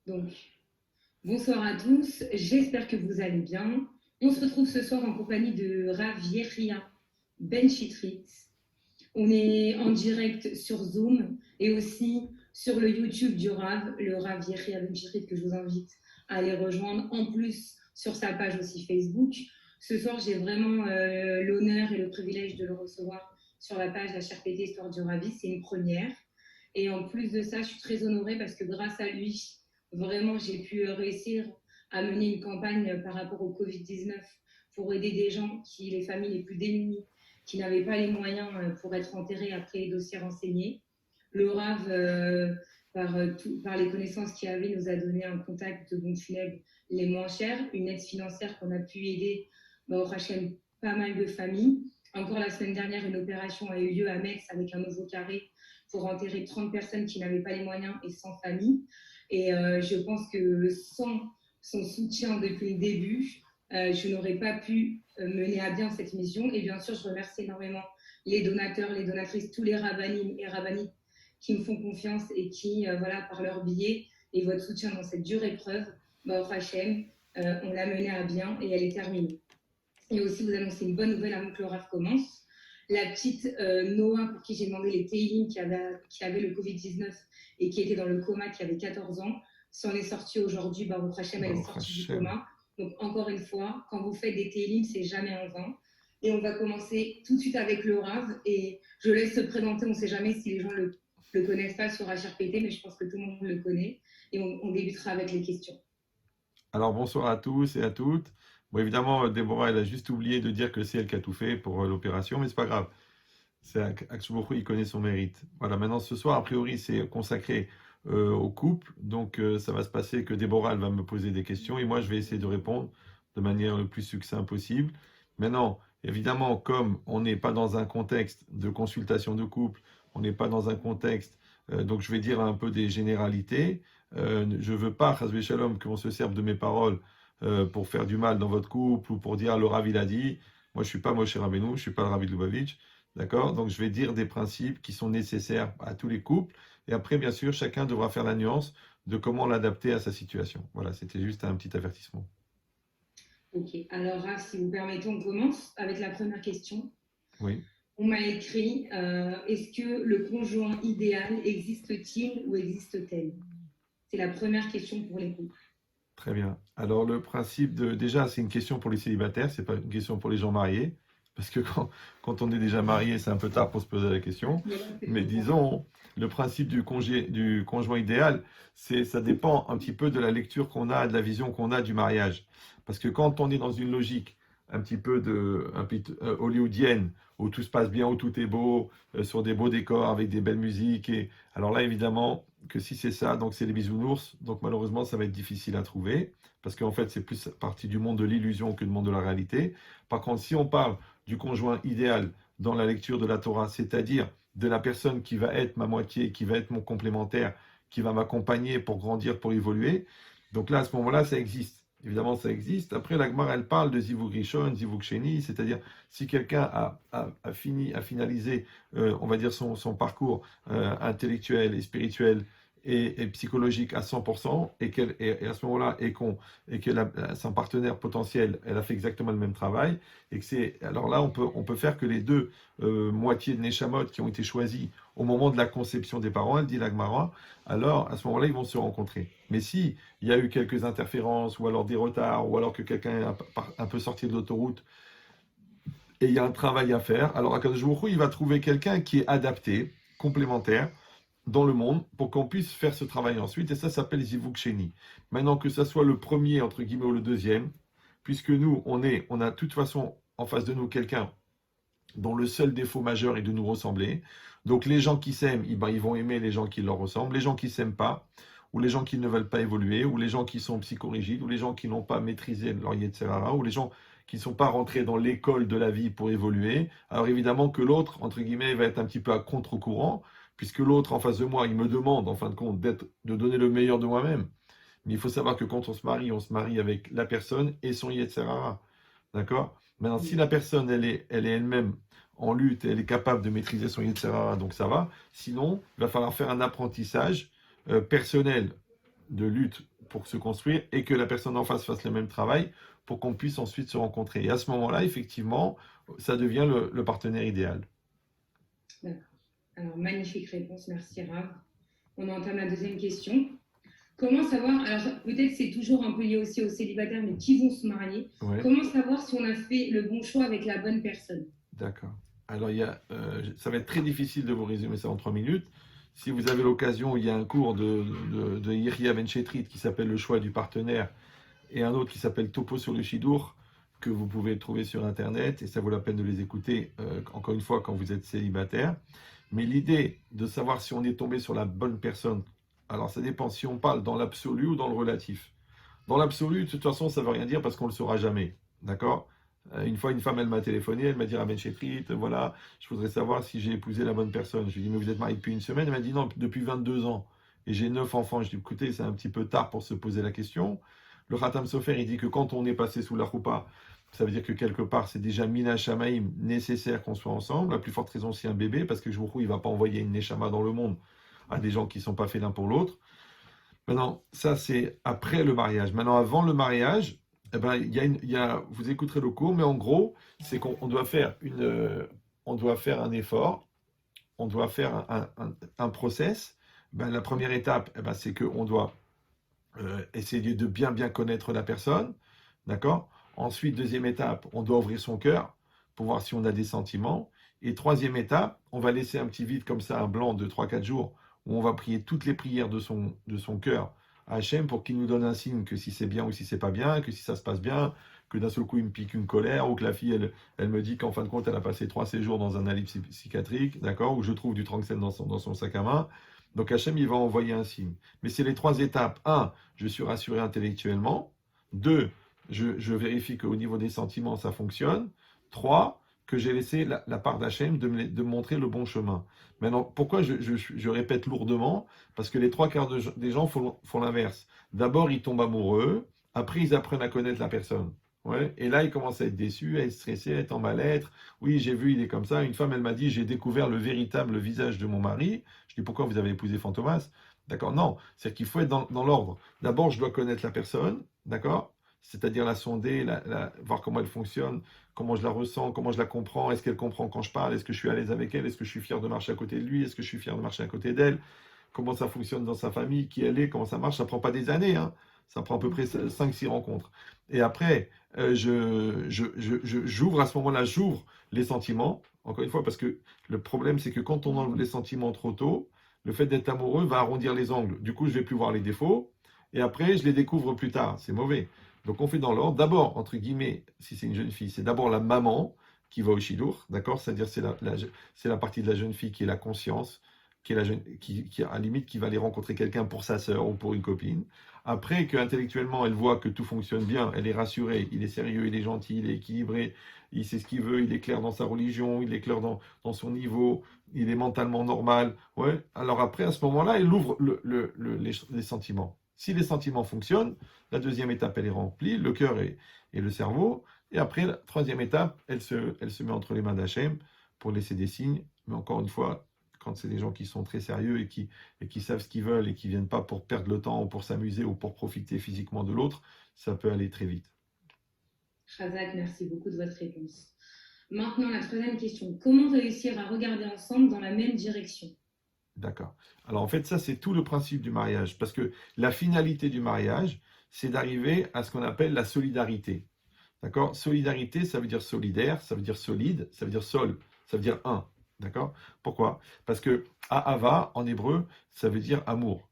Donc, bonsoir à tous, j'espère que vous allez bien. On se retrouve ce soir en compagnie de Rav Yeria Benchitrit. On est en direct sur Zoom et aussi sur le YouTube du Rav, le Rav Yeria Benchitrit, que je vous invite à aller rejoindre, en plus sur sa page aussi Facebook. Ce soir, j'ai vraiment l'honneur et le privilège de le recevoir sur la page La HRPT Histoire du Ravi, c'est une première. Et en plus de ça, je suis très honorée parce que grâce à lui, vraiment, j'ai pu réussir à mener une campagne par rapport au Covid-19 pour aider des gens, les familles les plus démunies, qui n'avaient pas les moyens pour être enterrés après les dossiers renseignés. Le RAV, par les connaissances qu'il avait, nous a donné un contact de bons funèbres les moins chers, une aide financière qu'on a pu aider au Hachem pas mal de familles. Encore la semaine dernière, une opération a eu lieu à Metz avec un nouveau carré pour enterrer 30 personnes qui n'avaient pas les moyens et sans famille. Et je pense que sans son soutien depuis le début, je n'aurais pas pu mener à bien cette mission. Et bien sûr, je remercie énormément les donateurs, les donatrices, tous les rabbinim et rabbinites qui me font confiance et qui, voilà, par leur billet et votre soutien dans cette dure épreuve, au Hachem, on l'a menée à bien et elle est terminée. Et aussi, vous annoncez une bonne nouvelle avant que le RAF commence. La petite Noah, pour qui j'ai demandé les Teilim, qui avait le Covid-19 et qui était dans le coma, qui avait 14 ans, s'en est sortie aujourd'hui. Baruch Hashem, elle est sortie du coma. Donc, encore une fois, quand vous faites des Teilim, c'est jamais en vain. Et on va commencer tout de suite avec le Rav. Et je laisse se présenter. On ne sait jamais si les gens le connaissent pas sur HRPT, mais je pense que tout le monde le connaît. Et on débutera avec les questions. Alors, bonsoir à tous et à toutes. Bon, évidemment, Déborah, elle a juste oublié de dire que c'est elle qui a tout fait pour l'opération, mais c'est pas grave. C'est Akshubokhu, il connaît son mérite. Voilà, maintenant, ce soir, a priori, c'est consacré au couple. Donc, ça va se passer que Déborah, elle va me poser des questions et moi, je vais essayer de répondre de manière le plus succincte possible. Maintenant, évidemment, comme on n'est pas dans un contexte de consultation de couple, on n'est pas dans un contexte, donc je vais dire un peu des généralités. Je ne veux pas, Chasvé Shalom, qu'on se serve de mes paroles pour faire du mal dans votre couple ou pour dire le Rav il a dit. Moi, je ne suis pas Moshe Rabbeinu, je ne suis pas le Rabbi de Lubavitch. D'accord? Donc, je vais dire des principes qui sont nécessaires à tous les couples. Et après, bien sûr, chacun devra faire la nuance de comment l'adapter à sa situation. Voilà, c'était juste un petit avertissement. Ok, alors Raph, si vous permettez, on commence avec la première question. Oui. On m'a écrit, est-ce que le conjoint idéal existe-t-il ou existe-t-elle? C'est la première question pour les couples. Très bien. Alors, le principe de... Déjà, c'est une question pour les célibataires, c'est pas une question pour les gens mariés. Parce que quand on est déjà marié, c'est un peu tard pour se poser la question. Mais disons, le principe du conjoint idéal, ça dépend un petit peu de la lecture qu'on a, de la vision qu'on a du mariage. Parce que quand on est dans une logique un petit peu hollywoodienne, où tout se passe bien, où tout est beau, sur des beaux décors, avec des belles musiques, alors là, évidemment, que si c'est ça, donc c'est les bisounours, donc malheureusement, ça va être difficile à trouver, parce qu'en fait, c'est plus partie du monde de l'illusion que du monde de la réalité. Par contre, si on parle du conjoint idéal dans la lecture de la Torah, c'est-à-dire de la personne qui va être ma moitié, qui va être mon complémentaire, qui va m'accompagner pour grandir, pour évoluer. Donc là, à ce moment-là, ça existe. Évidemment, ça existe. Après, la Gemara, elle parle de Zivug Rishon, Zivug Sheni, c'est-à-dire si quelqu'un a finalisé, on va dire, son parcours intellectuel et spirituel et psychologique à 100%, et à ce moment-là, et que son partenaire potentiel, elle a fait exactement le même travail, et que alors là, on peut faire que les deux moitiés de Neshamot qui ont été choisies au moment de la conception des parents, elle dit la Gemara, alors à ce moment-là, ils vont se rencontrer. Mais si il y a eu quelques interférences, ou alors des retards, ou alors que quelqu'un est un peu sorti de l'autoroute, et il y a un travail à faire, alors Akadosh Baruch Hu, il va trouver quelqu'un qui est adapté, complémentaire, dans le monde, pour qu'on puisse faire ce travail ensuite, et ça s'appelle Zivug Sheni. Maintenant, que ça soit le premier, entre guillemets, ou le deuxième, puisque nous, on a de toute façon en face de nous quelqu'un dont le seul défaut majeur est de nous ressembler. Donc les gens qui s'aiment, ils vont aimer les gens qui leur ressemblent. Les gens qui ne s'aiment pas, ou les gens qui ne veulent pas évoluer, ou les gens qui sont psychorigides, ou les gens qui n'ont pas maîtrisé leur Yetzirara, ou les gens qui ne sont pas rentrés dans l'école de la vie pour évoluer. Alors évidemment que l'autre, entre guillemets, va être un petit peu à contre-courant, puisque l'autre en face de moi, il me demande, en fin de compte, de donner le meilleur de moi-même. Mais il faut savoir que quand on se marie avec la personne et son Yetzer Hara. D'accord? Maintenant, si la personne, elle est elle-même en lutte, elle est capable de maîtriser son Yetzer Hara, donc ça va. Sinon, il va falloir faire un apprentissage personnel de lutte pour se construire et que la personne en face fasse le même travail pour qu'on puisse ensuite se rencontrer. Et à ce moment-là, effectivement, ça devient le partenaire idéal. D'accord. Alors, magnifique réponse, merci Rav. On entame la deuxième question. Comment savoir, alors peut-être c'est toujours un peu lié aussi aux célibataires, mais qui vont se marier, Ouais. comment savoir si on a fait le bon choix avec la bonne personne? D'accord. Alors, ça va être très difficile de vous résumer ça en 3 minutes. Si vous avez l'occasion, il y a un cours de Yeria Ben Chetrit qui s'appelle Le choix du partenaire et un autre qui s'appelle Topo sur le Shidour que vous pouvez trouver sur Internet et ça vaut la peine de les écouter, encore une fois, quand vous êtes célibataire. Mais l'idée de savoir si on est tombé sur la bonne personne, alors ça dépend si on parle dans l'absolu ou dans le relatif. Dans l'absolu, de toute façon, ça ne veut rien dire parce qu'on ne le saura jamais. D'accord? Une fois, une femme, elle m'a téléphoné, elle m'a dit, Rabben Chetrit, voilà, je voudrais savoir si j'ai épousé la bonne personne. Je lui ai dit, mais vous êtes marié depuis une semaine? Elle m'a dit, non, depuis 22 ans. Et j'ai 9 enfants. Je lui ai dit, écoutez, c'est un petit peu tard pour se poser la question. Le Khatam Sofer, il dit que quand on est passé sous la roupa, ça veut dire que quelque part, c'est déjà Mina Shamaim nécessaire qu'on soit ensemble. La plus forte raison, c'est un bébé, parce que je vous il ne va pas envoyer une Neshama dans le monde à des gens qui ne sont pas faits l'un pour l'autre. Maintenant, ça, c'est après le mariage. Maintenant, avant le mariage, eh ben, vous écouterez le cours, mais en gros, c'est qu'on doit faire on doit faire un effort, on doit faire un process. Ben, la première étape, eh ben, c'est qu'on doit essayer de bien connaître la personne, d'accord? Ensuite, deuxième étape, on doit ouvrir son cœur pour voir si on a des sentiments. Et troisième étape, on va laisser un petit vide comme ça, un blanc de 3-4 jours, où on va prier toutes les prières de son cœur à Hachem pour qu'il nous donne un signe que si c'est bien ou si c'est pas bien, que si ça se passe bien, que d'un seul coup il me pique une colère, ou que la fille, elle me dit qu'en fin de compte, elle a passé 3 séjours dans un asile psychiatrique, d'accord? Ou je trouve du tranxène dans son sac à main. Donc Hachem, il va envoyer un signe. Mais c'est les 3 étapes. 1, je suis rassuré intellectuellement. 2, je vérifie qu'au niveau des sentiments, ça fonctionne. 3, que j'ai laissé la part d'Hachem de me montrer le bon chemin. Maintenant, pourquoi je répète lourdement? Parce que les 3 quarts des gens font l'inverse. D'abord, ils tombent amoureux. Après, ils apprennent à connaître la personne. Ouais. Et là, ils commencent à être déçus, à être stressés, à être en mal-être. Oui, j'ai vu, il est comme ça. Une femme, elle m'a dit, j'ai découvert le véritable visage de mon mari. Je dis, pourquoi vous avez épousé Fantomas? D'accord? Non, c'est qu'il faut être dans l'ordre. D'abord, je dois connaître la personne, d'accord? C'est-à-dire la sonder, voir comment elle fonctionne, comment je la ressens, comment je la comprends, est-ce qu'elle comprend quand je parle, est-ce que je suis à l'aise avec elle, est-ce que je suis fier de marcher à côté de lui, est-ce que je suis fier de marcher à côté d'elle, comment ça fonctionne dans sa famille, qui elle est, comment ça marche, ça prend pas des années, hein. Ça prend à peu près 5-6 rencontres. Et après, j'ouvre à ce moment-là, j'ouvre les sentiments, encore une fois, parce que le problème, c'est que quand on enlève les sentiments trop tôt, le fait d'être amoureux va arrondir les angles. Du coup, je vais plus voir les défauts, et après, je les découvre plus tard. C'est mauvais. Donc, on fait dans l'ordre. D'abord, entre guillemets, si c'est une jeune fille, c'est d'abord la maman qui va au shidour, d'accord? C'est-à-dire, c'est la partie de la jeune fille qui est la conscience, qui est la jeune, qui à la limite, qui va aller rencontrer quelqu'un pour sa sœur ou pour une copine. Après que intellectuellement elle voit que tout fonctionne bien, elle est rassurée, il est sérieux, il est gentil, il est équilibré, il sait ce qu'il veut, il est clair dans sa religion, il est clair dans son niveau, il est mentalement normal. Ouais. Alors après, à ce moment-là, elle ouvre les sentiments. Si les sentiments fonctionnent, la deuxième étape, elle est remplie, le cœur et le cerveau. Et après, la troisième étape, elle se met entre les mains d'Hachem pour laisser des signes. Mais encore une fois, quand c'est des gens qui sont très sérieux et qui savent ce qu'ils veulent et qui ne viennent pas pour perdre le temps ou pour s'amuser ou pour profiter physiquement de l'autre, ça peut aller très vite. Razak, merci beaucoup de votre réponse. Maintenant, la troisième question. Comment réussir à regarder ensemble dans la même direction? D'accord. Alors en fait, ça c'est tout le principe du mariage, parce que la finalité du mariage, c'est d'arriver à ce qu'on appelle la solidarité. D'accord? Solidarité, ça veut dire solidaire, ça veut dire solide, ça veut dire sol, ça veut dire un. D'accord? Pourquoi? Parce que Ahava, en hébreu, ça veut dire amour.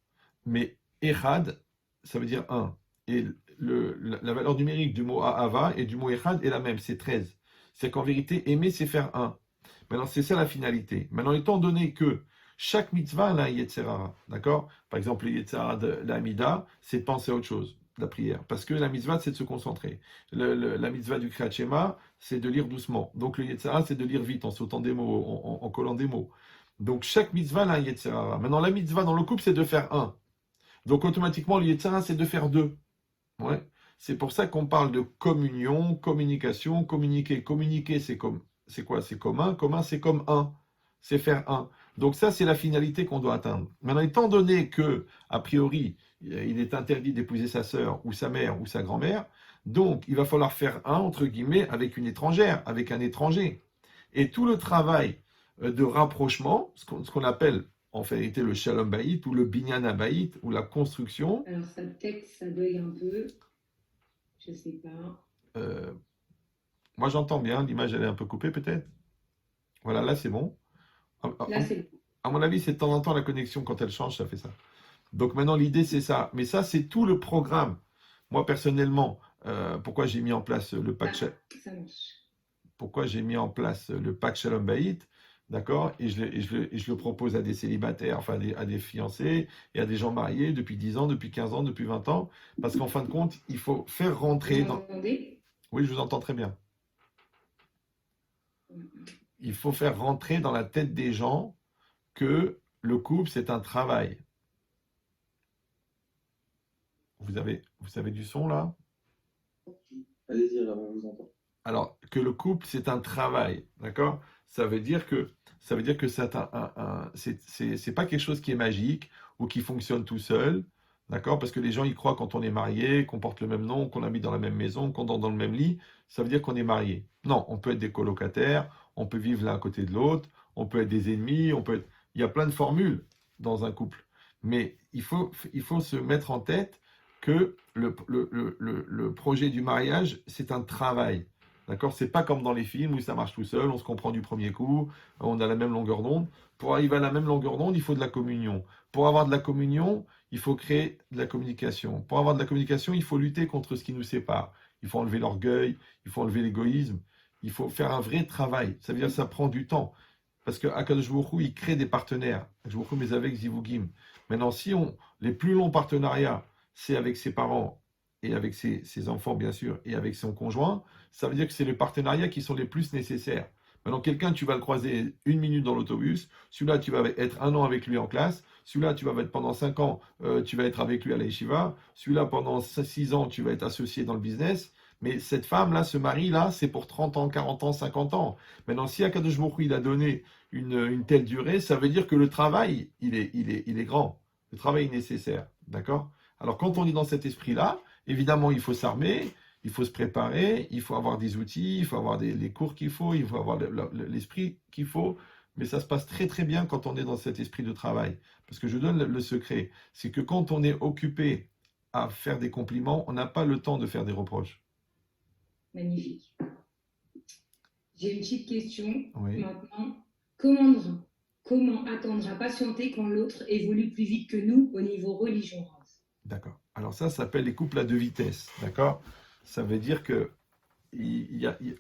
Mais Echad, ça veut dire un. Et la valeur numérique du mot Ahava et du mot Echad est la même, c'est 13. C'est qu'en vérité, aimer, c'est faire un. Maintenant, c'est ça la finalité. Maintenant, étant donné que chaque mitzvah a un Yetzer Hara, d'accord? Par exemple, le Yetzer Hara de l'Amida, c'est de penser à autre chose, la prière. Parce que la mitzvah, c'est de se concentrer. La mitzvah du Kriyat Shema, c'est de lire doucement. Donc le Yetzer Hara, c'est de lire vite, en sautant des mots, en collant des mots. Donc chaque mitzvah a un Yetzer Hara. Maintenant, la mitzvah dans le couple, c'est de faire un. Donc automatiquement, le Yetzer Hara, c'est de faire deux. Ouais. C'est pour ça qu'on parle de communion, communication, communiquer. Communiquer, c'est quoi? C'est commun. Commun, c'est comme un. C'est faire un. Donc ça, c'est la finalité qu'on doit atteindre. Maintenant, étant donné que, a priori, il est interdit d'épouser sa sœur ou sa mère ou sa grand-mère, donc il va falloir faire un, entre guillemets, avec une étrangère, avec un étranger. Et tout le travail de rapprochement, ce qu'on appelle en vérité le Shalom Bayit ou le Binyan Habayit ou la construction. Alors, ça peut-être, ça bug un peu. Je sais pas. euh, Moi j'entends bien, l'image elle est un peu coupée peut-être. Voilà, là c'est bon. Là, c'est À mon avis, c'est de temps en temps la connexion, quand elle change, ça fait ça. Donc maintenant, l'idée, c'est ça. Mais ça, c'est tout le programme. Moi, personnellement, pourquoi j'ai mis en place le là, pack, ça marche. pourquoi j'ai mis en place le pack Shalom Bayit, d'accord, et je le propose à des célibataires, enfin à des fiancés et à des gens mariés depuis 10 ans, depuis 15 ans, depuis 20 ans, parce qu'en fin de compte, il faut faire Vous rentrer dans... m'entendez? Oui, je vous entends très bien. Il faut faire rentrer dans la tête des gens que le couple, c'est un travail. Vous avez du son là? Allez-y, là, on vous entend. Alors, que le couple, c'est un travail, d'accord? Ça veut dire que c'est pas quelque chose qui est magique ou qui fonctionne tout seul, d'accord? Parce que les gens, ils croient quand on est marié, qu'on porte le même nom, qu'on habite dans la même maison, qu'on dort dans le même lit, ça veut dire qu'on est marié. Non, on peut être des colocataires, on peut vivre l'un à côté de l'autre, on peut être des ennemis, il y a plein de formules dans un couple. Mais il faut se mettre en tête que le projet du mariage, c'est un travail. D'accord? C'est pas comme dans les films où ça marche tout seul, on se comprend du premier coup, on a la même longueur d'onde. Pour arriver à la même longueur d'onde, il faut de la communion. Pour avoir de la communion, il faut créer de la communication. Pour avoir de la communication, il faut lutter contre ce qui nous sépare. Il faut enlever l'orgueil, il faut enlever l'égoïsme, il faut faire un vrai travail. Ça veut dire que ça prend du temps. Parce que Akadosh Baruch Hu, il crée des partenaires. Je vous mais avec Zivugim. Maintenant, les plus longs partenariats, c'est avec ses parents et avec ses enfants, bien sûr, et avec son conjoint, ça veut dire que c'est les partenariats qui sont les plus nécessaires. Maintenant, quelqu'un, tu vas le croiser 1 minute dans l'autobus, celui-là, tu vas être 1 an avec lui en classe, celui-là, tu vas être pendant 5 ans, tu vas être avec lui à la yeshiva, celui-là, pendant 6 ans, tu vas être associé dans le business, mais cette femme-là, ce mari-là, c'est pour 30 ans, 40 ans, 50 ans. Maintenant, si Akadosh Baruch Hu, il a donné une telle durée, ça veut dire que le travail, il est grand. Le travail est nécessaire, d'accord? Alors, quand on est dans cet esprit-là, évidemment, il faut s'armer, il faut se préparer, il faut avoir des outils, il faut avoir les cours qu'il faut, il faut avoir l'esprit qu'il faut. Mais ça se passe très très bien quand on est dans cet esprit de travail. Parce que je donne le secret, c'est que quand on est occupé à faire des compliments, on n'a pas le temps de faire des reproches. Magnifique. J'ai une petite question Oui. maintenant. Comment attendre à patienter quand l'autre évolue plus vite que nous au niveau religion? D'accord. Alors ça s'appelle les couples à deux vitesses. D'accord? Ça veut dire que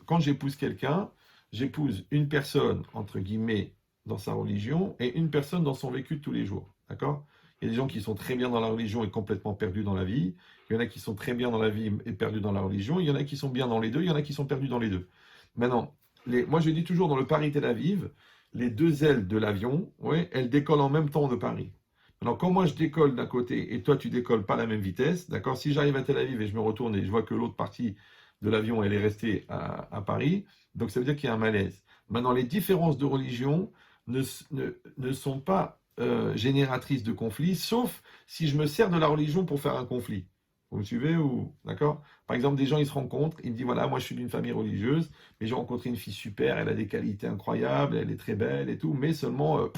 quand j'épouse quelqu'un, j'épouse une personne, entre guillemets, dans sa religion et une personne dans son vécu de tous les jours. D'accord? Il y a des gens qui sont très bien dans la religion et complètement perdus dans la vie. Il y en a qui sont très bien dans la vie et perdus dans la religion. Il y en a qui sont bien dans les deux. Il y en a qui sont perdus dans les deux. Maintenant, moi je dis toujours dans le Paris-Tel Aviv, les deux ailes de l'avion, ouais, elles décollent en même temps de Paris. Alors, quand moi je décolle d'un côté et toi tu décolles pas à la même vitesse, d'accord? Si j'arrive à Tel Aviv et je me retourne et je vois que l'autre partie de l'avion elle est restée à Paris, donc ça veut dire qu'il y a un malaise. Maintenant, les différences de religion ne sont pas génératrices de conflits, sauf si je me sers de la religion pour faire un conflit. Vous me suivez ou d'accord? Par exemple, des gens ils se rencontrent, ils me disent voilà, moi je suis d'une famille religieuse, mais j'ai rencontré une fille super, elle a des qualités incroyables, elle est très belle et tout, mais seulement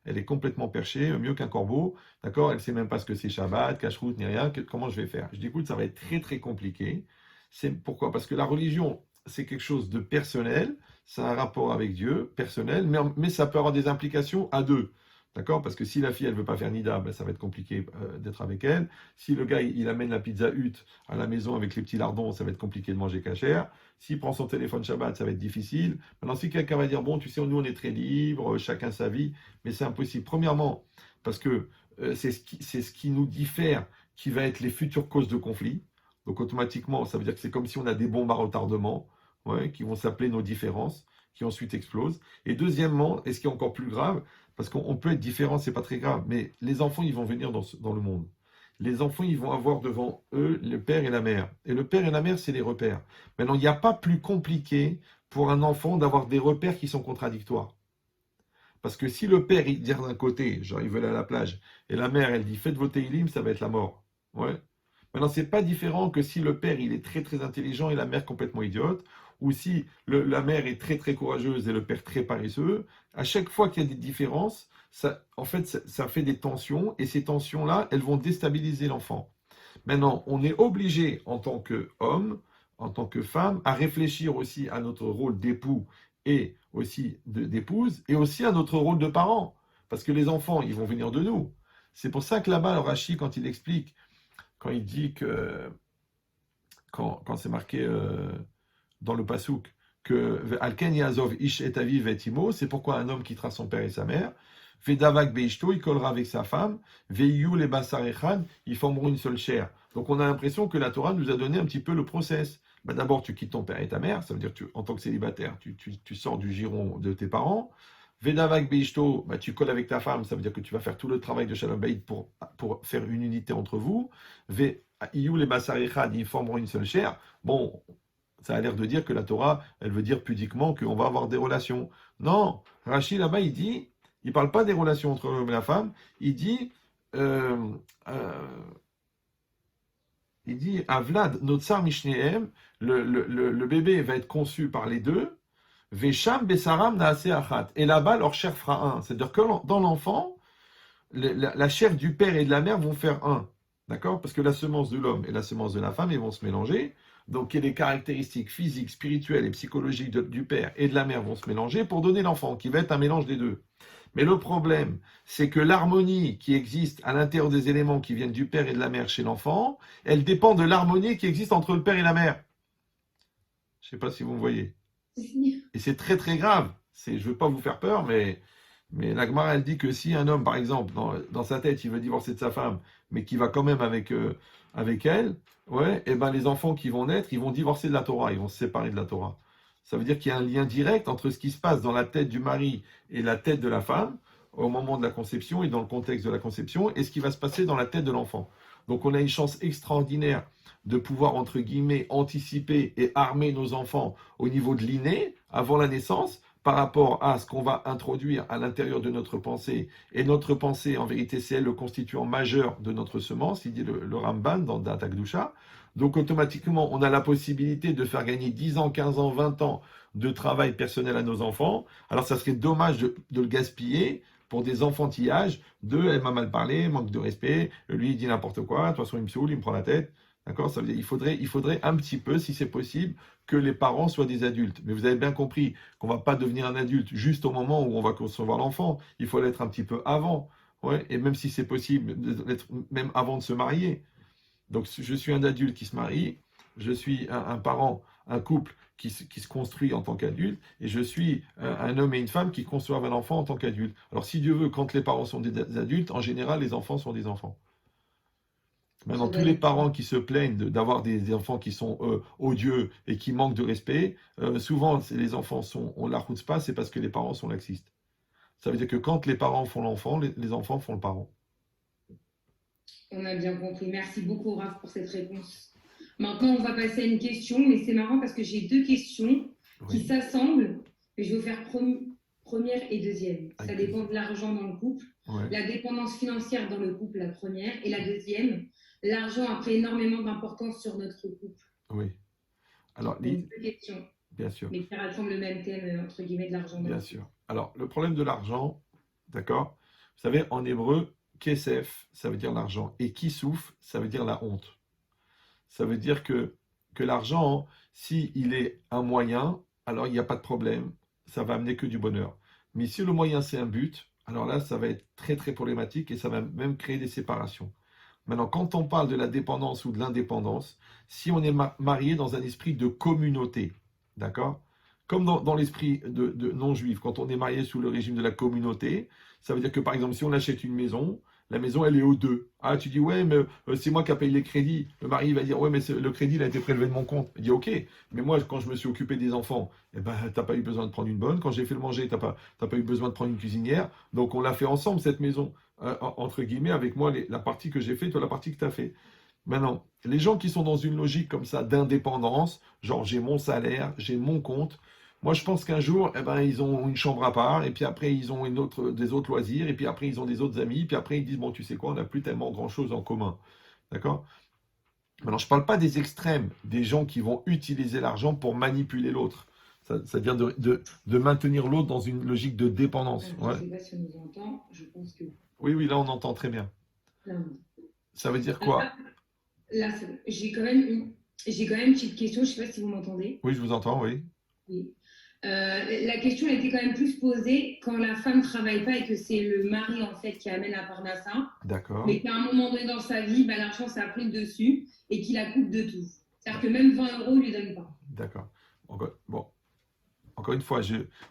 elle est complètement perchée, mieux qu'un corbeau, d'accord? Elle ne sait même pas ce que c'est Shabbat, Kashrut, ni rien. Comment je vais faire? Je dis, écoute, ça va être très très compliqué. C'est pourquoi? Parce que la religion, c'est quelque chose de personnel, c'est un rapport avec Dieu, personnel, mais ça peut avoir des implications à deux. D'accord? Parce que si la fille, elle ne veut pas faire Nida, ben, ça va être compliqué d'être avec elle. Si le gars, il amène la pizza Hut à la maison avec les petits lardons, ça va être compliqué de manger cachère. S'il prend son téléphone Shabbat, ça va être difficile. Maintenant, si quelqu'un va dire, bon, tu sais, nous, on est très libre, chacun sa vie, mais c'est impossible. Premièrement, parce que c'est ce qui nous diffère qui va être les futures causes de conflit. Donc, automatiquement, ça veut dire que c'est comme si on a des bombes à retardement, ouais, qui vont s'appeler nos différences, qui ensuite explosent. Et deuxièmement, et ce qui est encore plus grave, parce qu'on peut être différent, c'est pas très grave, mais les enfants, ils vont venir dans le monde. les enfants, ils vont avoir devant eux le père et la mère. Et le père et la mère, c'est les repères. Maintenant, il n'y a pas plus compliqué pour un enfant d'avoir des repères qui sont contradictoires. Parce que si le père, il dit d'un côté, genre, il veut aller à la plage, et la mère, elle dit, faites vos télim, ça va être la mort. Ouais. Maintenant, c'est pas différent que si le père, il est très, très intelligent et la mère complètement idiote, ou si la mère est très, très courageuse et le père très paresseux. À chaque fois qu'il y a des différences, ça, en fait, ça fait des tensions, et ces tensions-là, elles vont déstabiliser l'enfant. Maintenant, on est obligé, en tant qu'homme, en tant que femme, à réfléchir aussi à notre rôle d'époux et aussi d'épouse, et aussi à notre rôle de parent. Parce que les enfants, ils vont venir de nous. C'est pour ça que là-bas, le Rashi, quand il explique, quand il dit que, quand c'est marqué dans le Passouk, que Alken Yazov Ish et Aviv et Imo, c'est pourquoi un homme quittera son père et sa mère. Vedavak Beishto, il collera avec sa femme. Veiyu les Basar Echad, ils formeront une seule chair. Donc on a l'impression que la Torah nous a donné un petit peu le process. Ben d'abord, tu quittes ton père et ta mère, ça veut dire que en tant que célibataire, tu sors du giron de tes parents. Vedavak Beishto, ben, tu colles avec ta femme, ça veut dire que tu vas faire tout le travail de Shalom Bayit pour faire une unité entre vous. Veiyu les Basar Echad, ils formeront une seule chair. Bon, ça a l'air de dire que la Torah, elle veut dire pudiquement qu'on va avoir des relations. Non, Rachid là-bas, il parle pas des relations entre l'homme et la femme, euh, euh, il dit à Vlad, Notsar Mishnehem, le bébé va être conçu par les deux, Vesham Besaram Naase Achat. Et là-bas, leur chair fera un. C'est-à-dire que dans l'enfant, la chair du père et de la mère vont faire un. D'accord? Parce que la semence de l'homme et la semence de la femme, ils vont se mélanger. Donc, les caractéristiques physiques, spirituelles et psychologiques du père et de la mère vont se mélanger pour donner l'enfant, qui va être un mélange des deux. Mais le problème, c'est que l'harmonie qui existe à l'intérieur des éléments qui viennent du père et de la mère chez l'enfant, elle dépend de l'harmonie qui existe entre le père et la mère. Je ne sais pas si vous me voyez. Et c'est très très grave. Je ne veux pas vous faire peur, mais la Gemara, elle dit que si un homme, par exemple, dans sa tête, il veut divorcer de sa femme, mais qui va quand même avec elle, ouais, et ben les enfants qui vont naître, ils vont divorcer de la Torah, ils vont se séparer de la Torah. Ça veut dire qu'il y a un lien direct entre ce qui se passe dans la tête du mari et la tête de la femme au moment de la conception et dans le contexte de la conception, et ce qui va se passer dans la tête de l'enfant. Donc on a une chance extraordinaire de pouvoir, entre guillemets, anticiper et armer nos enfants au niveau de l'inné, avant la naissance, par rapport à ce qu'on va introduire à l'intérieur de notre pensée. Et notre pensée, en vérité, c'est elle le constituant majeur de notre semence, il dit le Ramban dans Da'at HaKdusha. Donc automatiquement, on a la possibilité de faire gagner 10 ans, 15 ans, 20 ans de travail personnel à nos enfants. Alors ça serait dommage de le gaspiller pour des enfantillages elle m'a mal parlé, manque de respect, lui il dit n'importe quoi, de toute façon il me saoule, il me prend la tête. D'accord? Ça veut dire il faudrait un petit peu, si c'est possible, que les parents soient des adultes. Mais vous avez bien compris qu'on ne va pas devenir un adulte juste au moment où on va concevoir l'enfant. Il faut l'être un petit peu avant. Ouais? Et même si c'est possible, d'être même avant de se marier. Donc je suis un adulte qui se marie, je suis un parent, un couple qui se construit en tant qu'adulte, et je suis un homme et une femme qui conçoivent un enfant en tant qu'adulte. Alors si Dieu veut, quand les parents sont des adultes, en général, les enfants sont des enfants. Maintenant, tous les parents qui se plaignent d'avoir des enfants qui sont odieux et qui manquent de respect, souvent, les enfants on la route pas, c'est parce que les parents sont laxistes. Ça veut dire que quand les parents font l'enfant, les enfants font le parent. On a bien compris. Merci beaucoup, Raph, pour cette réponse. Maintenant, on va passer à une question, mais c'est marrant parce que j'ai deux questions qui s'assemblent. Et je vais vous faire première et deuxième. Ça dépend de l'argent dans le couple. Ouais. La dépendance financière dans le couple, la première. Et la deuxième, l'argent a pris énormément d'importance sur notre couple. Oui. Alors, Donc, deux questions. Bien sûr. Mais qui rassemblent le même thème, entre guillemets, de l'argent. Bien sûr. Alors, le problème de l'argent, d'accord? Vous savez, en hébreu, kesef, ça veut dire l'argent. Et kisouf, ça veut dire la honte. Ça veut dire que l'argent, s'il est un moyen, alors il n'y a pas de problème. Ça va amener que du bonheur. Mais si le moyen, c'est un but, alors là, ça va être très, très problématique et ça va même créer des séparations. Maintenant, quand on parle de la dépendance ou de l'indépendance, si on est marié dans un esprit de communauté, d'accord? Comme dans l'esprit de non-juif, quand on est marié sous le régime de la communauté, ça veut dire que, par exemple, si on achète une maison, la maison, elle est au 2. Ah, tu dis, ouais, mais c'est moi qui a payé les crédits. Le mari va dire, ouais, mais le crédit, il a été prélevé de mon compte. Il dit, ok, mais moi, quand je me suis occupé des enfants, eh ben, t'as pas eu besoin de prendre une bonne. Quand j'ai fait le manger, t'as pas eu besoin de prendre une cuisinière. Donc, on l'a fait ensemble, cette maison, entre guillemets, avec moi, la partie que j'ai fait, toi, la partie que tu as fait. Maintenant, les gens qui sont dans une logique comme ça d'indépendance, genre j'ai mon salaire, j'ai mon compte, moi je pense qu'un jour, eh ben, ils ont une chambre à part, et puis après ils ont des autres loisirs, et puis après ils ont des autres amis, puis après ils disent, bon tu sais quoi, on n'a plus tellement grand-chose en commun. D'accord? Maintenant, je ne parle pas des extrêmes, des gens qui vont utiliser l'argent pour manipuler l'autre. Ça vient de maintenir l'autre dans une logique de dépendance. Je ne Ouais. sais pas si on nous entend, je pense que Oui, oui, là on entend très bien. là, Ça veut dire quoi? là, c'est bon. J'ai quand même une petite question, je ne sais pas si vous m'entendez. Oui, je vous entends, oui. Oui. La question elle était quand même plus posée quand la femme ne travaille pas et que c'est le mari en fait qui amène la parnassa, D'accord. mais qu'à un moment donné dans sa vie, bah, l'argent ça a pris le dessus et qu'il la coupe de tout. C'est-à-dire que même 20 euros, il ne lui donne pas. D'accord. Bon, encore une fois,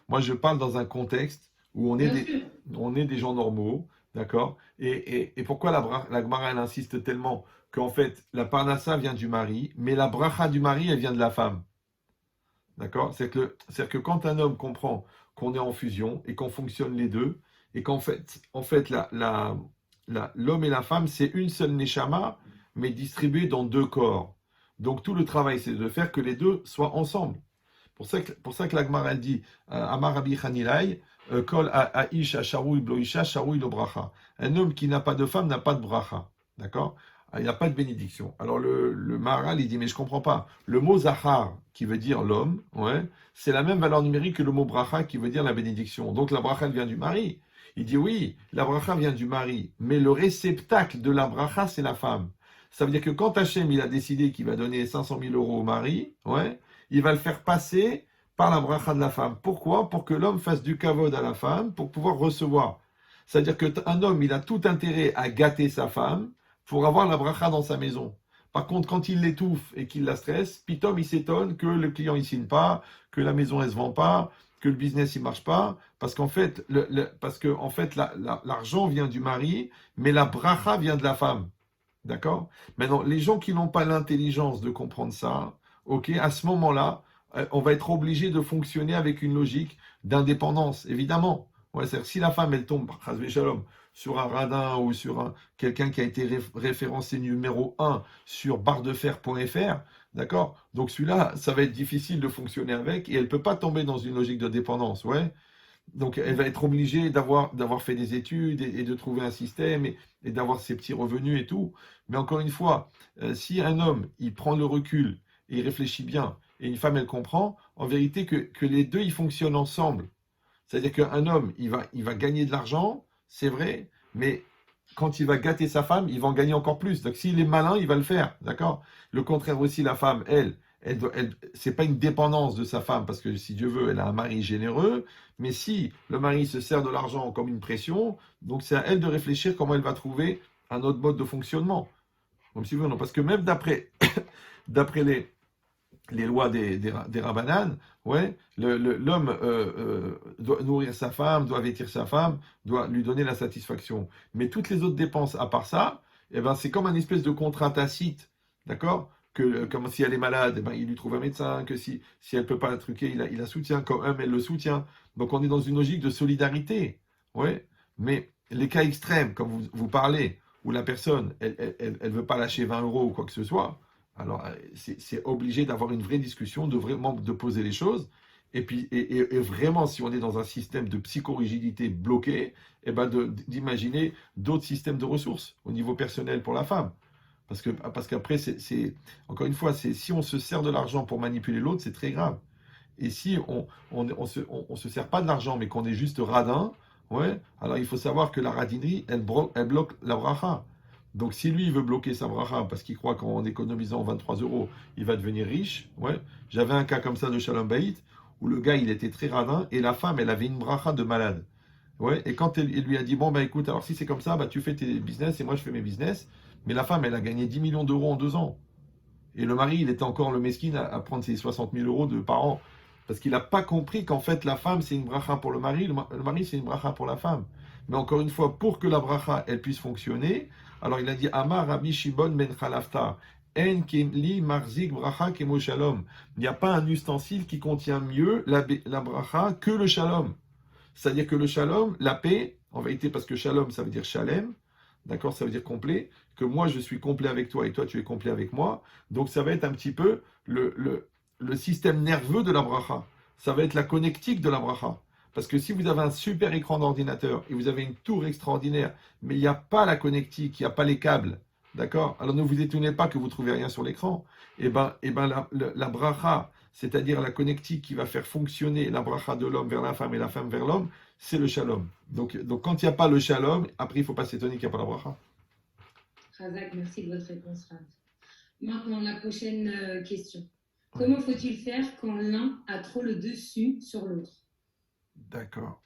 moi je parle dans un contexte où Bien sûr. on est des gens normaux, d'accord? Et pourquoi la Gemara elle insiste tellement qu'en fait la parnassa vient du mari, mais la bracha du mari elle vient de la femme, d'accord? C'est-à-dire que quand un homme comprend qu'on est en fusion et qu'on fonctionne les deux, et qu'en fait, l'homme et la femme c'est une seule neshama, mais distribuée dans deux corps. Donc tout le travail c'est de faire que les deux soient ensemble. Pour ça que la Gemara elle dit Amar Rabbi Hanilai, Kol Aish Asharoui Bloisha Sharoui lo bracha. Un homme qui n'a pas de femme n'a pas de bracha. D'accord? Il n'y a pas de bénédiction. Alors le Maharal il dit mais je comprends pas. Le mot Zahar qui veut dire l'homme, ouais, c'est la même valeur numérique que le mot bracha qui veut dire la bénédiction. Donc la bracha elle vient du mari. Il dit oui, la bracha vient du mari, mais le réceptacle de la bracha c'est la femme. Ça veut dire que quand Hachem il a décidé qu'il va donner 500 000 euros au mari, ouais, il va le faire passer par la bracha de la femme. Pourquoi? Pour que l'homme fasse du kavod à la femme pour pouvoir recevoir. C'est-à-dire qu'un homme, il a tout intérêt à gâter sa femme pour avoir la bracha dans sa maison. Par contre, quand il l'étouffe et qu'il la stresse, pitom, il s'étonne que le client ne signe pas, que la maison ne se vend pas, que le business ne marche pas, parce qu'en fait, l'argent vient du mari, mais la bracha vient de la femme. D'accord? Maintenant, les gens qui n'ont pas l'intelligence de comprendre ça, ok, à ce moment-là, on va être obligé de fonctionner avec une logique d'indépendance, évidemment. Ouais, c'est-à-dire, si la femme, elle tombe, chas shalom, sur un radin ou sur quelqu'un qui a été référencé numéro 1 sur barredefer.fr, d'accord? Donc celui-là, ça va être difficile de fonctionner avec et elle ne peut pas tomber dans une logique de dépendance, ouais. Donc elle va être obligée d'avoir fait des études et de trouver un système et d'avoir ses petits revenus et tout. Mais encore une fois, si un homme, il prend le recul et il réfléchit bien, et une femme, elle comprend, en vérité, que les deux, ils fonctionnent ensemble. C'est-à-dire qu'un homme, il va gagner de l'argent, c'est vrai, mais quand il va gâter sa femme, il va en gagner encore plus. Donc s'il est malin, il va le faire, d'accord? Le contraire aussi, la femme, c'est pas une dépendance de sa femme, parce que si Dieu veut, elle a un mari généreux, mais si le mari se sert de l'argent comme une pression, donc c'est à elle de réfléchir comment elle va trouver un autre mode de fonctionnement. Donc, si vous voulez, non, parce que même d'après les lois des Rabbanan, ouais, l'homme doit nourrir sa femme, doit vêtir sa femme, doit lui donner la satisfaction. Mais toutes les autres dépenses, à part ça, eh ben, c'est comme un espèce de contrat tacite, d'accord? Comme si elle est malade, eh ben, il lui trouve un médecin, que si elle ne peut pas la truquer, il la soutient, comme elle le soutient. Donc on est dans une logique de solidarité. Ouais. Mais les cas extrêmes, comme vous parlez, où la personne, elle veut pas lâcher 20 euros ou quoi que ce soit, alors c'est obligé d'avoir une vraie discussion, de poser les choses. Et puis, et vraiment, si on est dans un système de psychorigidité bloqué, eh ben d'imaginer d'autres systèmes de ressources au niveau personnel pour la femme. Parce qu'après, encore une fois, si on se sert de l'argent pour manipuler l'autre, c'est très grave. Et si on se sert pas de l'argent, mais qu'on est juste radin, ouais, alors il faut savoir que la radinerie, elle bloque la bracha. Donc si lui, il veut bloquer sa bracha parce qu'il croit qu'en économisant 23 euros, il va devenir riche, ouais. J'avais un cas comme ça de Shalom Bayit, où le gars, il était très radin, et la femme, elle avait une bracha de malade. Ouais, et quand il lui a dit, bon, bah écoute, alors si c'est comme ça, bah tu fais tes business et moi je fais mes business. Mais la femme, elle a gagné 10 millions d'euros en 2 ans. Et le mari, il était encore le mesquine à prendre ses 60 000 euros par an. Parce qu'il n'a pas compris qu'en fait, la femme, c'est une bracha pour le mari, le mari, c'est une bracha pour la femme. Mais encore une fois, pour que la bracha, elle puisse fonctionner, alors il a dit Amar Rabbi Shimon ben Chalafta, En li marzik bracha kemo shalom. Il n'y a pas un ustensile qui contient mieux la bracha que le shalom. C'est-à-dire que le shalom, la paix, en vérité, parce que shalom, ça veut dire shalem, d'accord, ça veut dire complet, que moi je suis complet avec toi et toi tu es complet avec moi. Donc ça va être un petit peu le système nerveux de la bracha. Ça va être la connectique de la bracha. Parce que si vous avez un super écran d'ordinateur et vous avez une tour extraordinaire, mais il n'y a pas la connectique, il n'y a pas les câbles, d'accord? Alors ne vous étonnez pas que vous ne trouvez rien sur l'écran. La bracha, c'est-à-dire la connectique qui va faire fonctionner la bracha de l'homme vers la femme et la femme vers l'homme, c'est le shalom. Donc quand il n'y a pas le shalom, après il ne faut pas s'étonner qu'il n'y a pas la bracha. Razak, merci de votre réponse, Rav. Maintenant, la prochaine question. Comment faut-il faire quand l'un a trop le dessus sur l'autre? D'accord.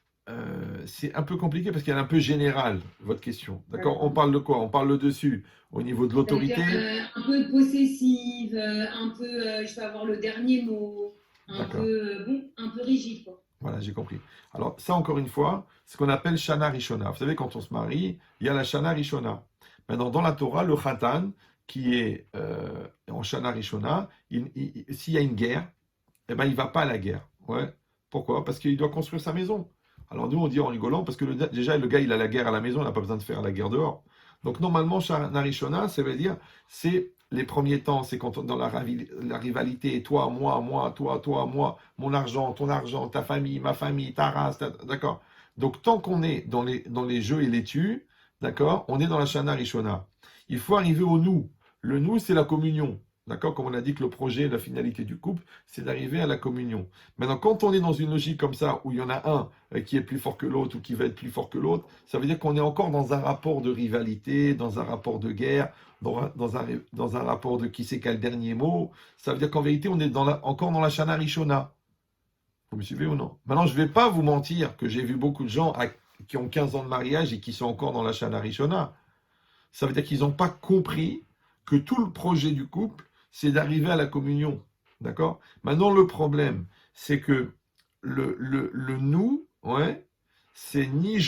C'est un peu compliqué parce qu'elle est un peu générale, votre question. D'accord. On parle de quoi? On parle le dessus au niveau de l'autorité. Un peu possessive, un peu je vais avoir le dernier mot, un peu, un peu rigide, quoi. Voilà, j'ai compris. Alors, ça, encore une fois, c'est ce qu'on appelle Shana Rishona. Vous savez, quand on se marie, il y a la Shana Rishona. Maintenant, dans la Torah, le Khatan, qui est en Shana Rishona, s'il y a une guerre, eh ben, il ne va pas à la guerre. Ouais. Pourquoi? Parce qu'il doit construire sa maison. Alors, nous, on dit en rigolant, parce que déjà, le gars, il a la guerre à la maison, il n'a pas besoin de faire la guerre dehors. Donc, normalement, Shana Rishona, ça veut dire, c'est les premiers temps, c'est quand on, dans la rivalité, toi, moi, toi, moi, mon argent, ton argent, ta famille, ma famille, ta race, d'accord. Donc tant qu'on est dans les jeux et les tus, d'accord, on est dans la Shana Rishona. Il faut arriver au nous. Le nous, c'est la communion. D'accord? Comme on a dit que le projet, la finalité du couple, c'est d'arriver à la communion. Maintenant, quand on est dans une logique comme ça, où il y en a un qui est plus fort que l'autre ou qui va être plus fort que l'autre, ça veut dire qu'on est encore dans un rapport de rivalité, dans un rapport de guerre, dans un rapport de qui c'est quel dernier mot. Ça veut dire qu'en vérité, on est encore dans la Shana Rishona. Vous me suivez ou non? Maintenant, je ne vais pas vous mentir que j'ai vu beaucoup de gens qui ont 15 ans de mariage et qui sont encore dans la Shana Rishona. Ça veut dire qu'ils n'ont pas compris que tout le projet du couple, c'est d'arriver à la communion. D'accord? Maintenant, le problème, c'est que le nous, ouais, c'est ni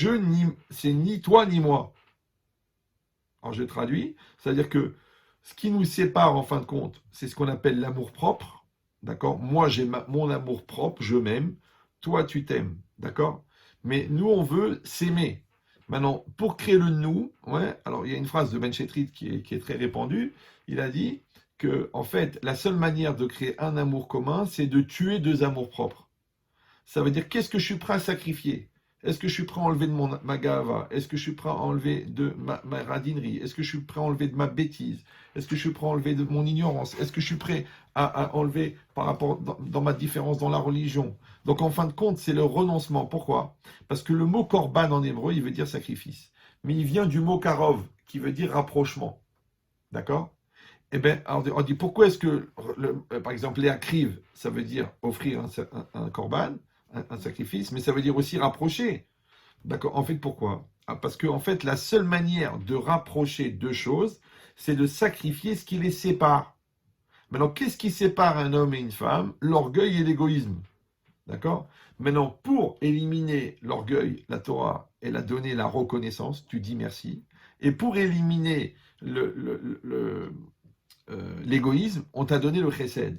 c'est ni toi ni moi. Alors je traduis, c'est-à-dire que ce qui nous sépare en fin de compte, c'est ce qu'on appelle l'amour propre. D'accord? Moi, j'ai mon amour propre, je m'aime. Toi, tu t'aimes. D'accord? Mais nous, on veut s'aimer. Maintenant, pour créer le nous, ouais, alors il y a une phrase de Ben Chetrit qui est très répandue. Il a dit que, en fait, la seule manière de créer un amour commun, c'est de tuer deux amours propres. Ça veut dire qu'est-ce que je suis prêt à sacrifier? Est-ce que je suis prêt à enlever de ma gava? Est-ce que je suis prêt à enlever de ma radinerie? Est-ce que je suis prêt à enlever de ma bêtise? Est-ce que je suis prêt à enlever de mon ignorance? Est-ce que je suis prêt à enlever par rapport dans ma différence dans la religion? Donc en fin de compte, c'est le renoncement. Pourquoi? Parce que le mot korban en hébreu, il veut dire sacrifice. Mais il vient du mot karov, qui veut dire rapprochement. D'accord? Eh bien, on dit pourquoi est-ce que, par exemple, les akriv, ça veut dire offrir un korban, un sacrifice, mais ça veut dire aussi rapprocher. D'accord? En fait, pourquoi? Parce que, en fait, la seule manière de rapprocher deux choses, c'est de sacrifier ce qui les sépare. Maintenant, qu'est-ce qui sépare un homme et une femme? L'orgueil et l'égoïsme. D'accord? Maintenant, pour éliminer l'orgueil, la Torah, elle a donné la reconnaissance, tu dis merci. Et pour éliminer l'égoïsme, on t'a donné le chesed.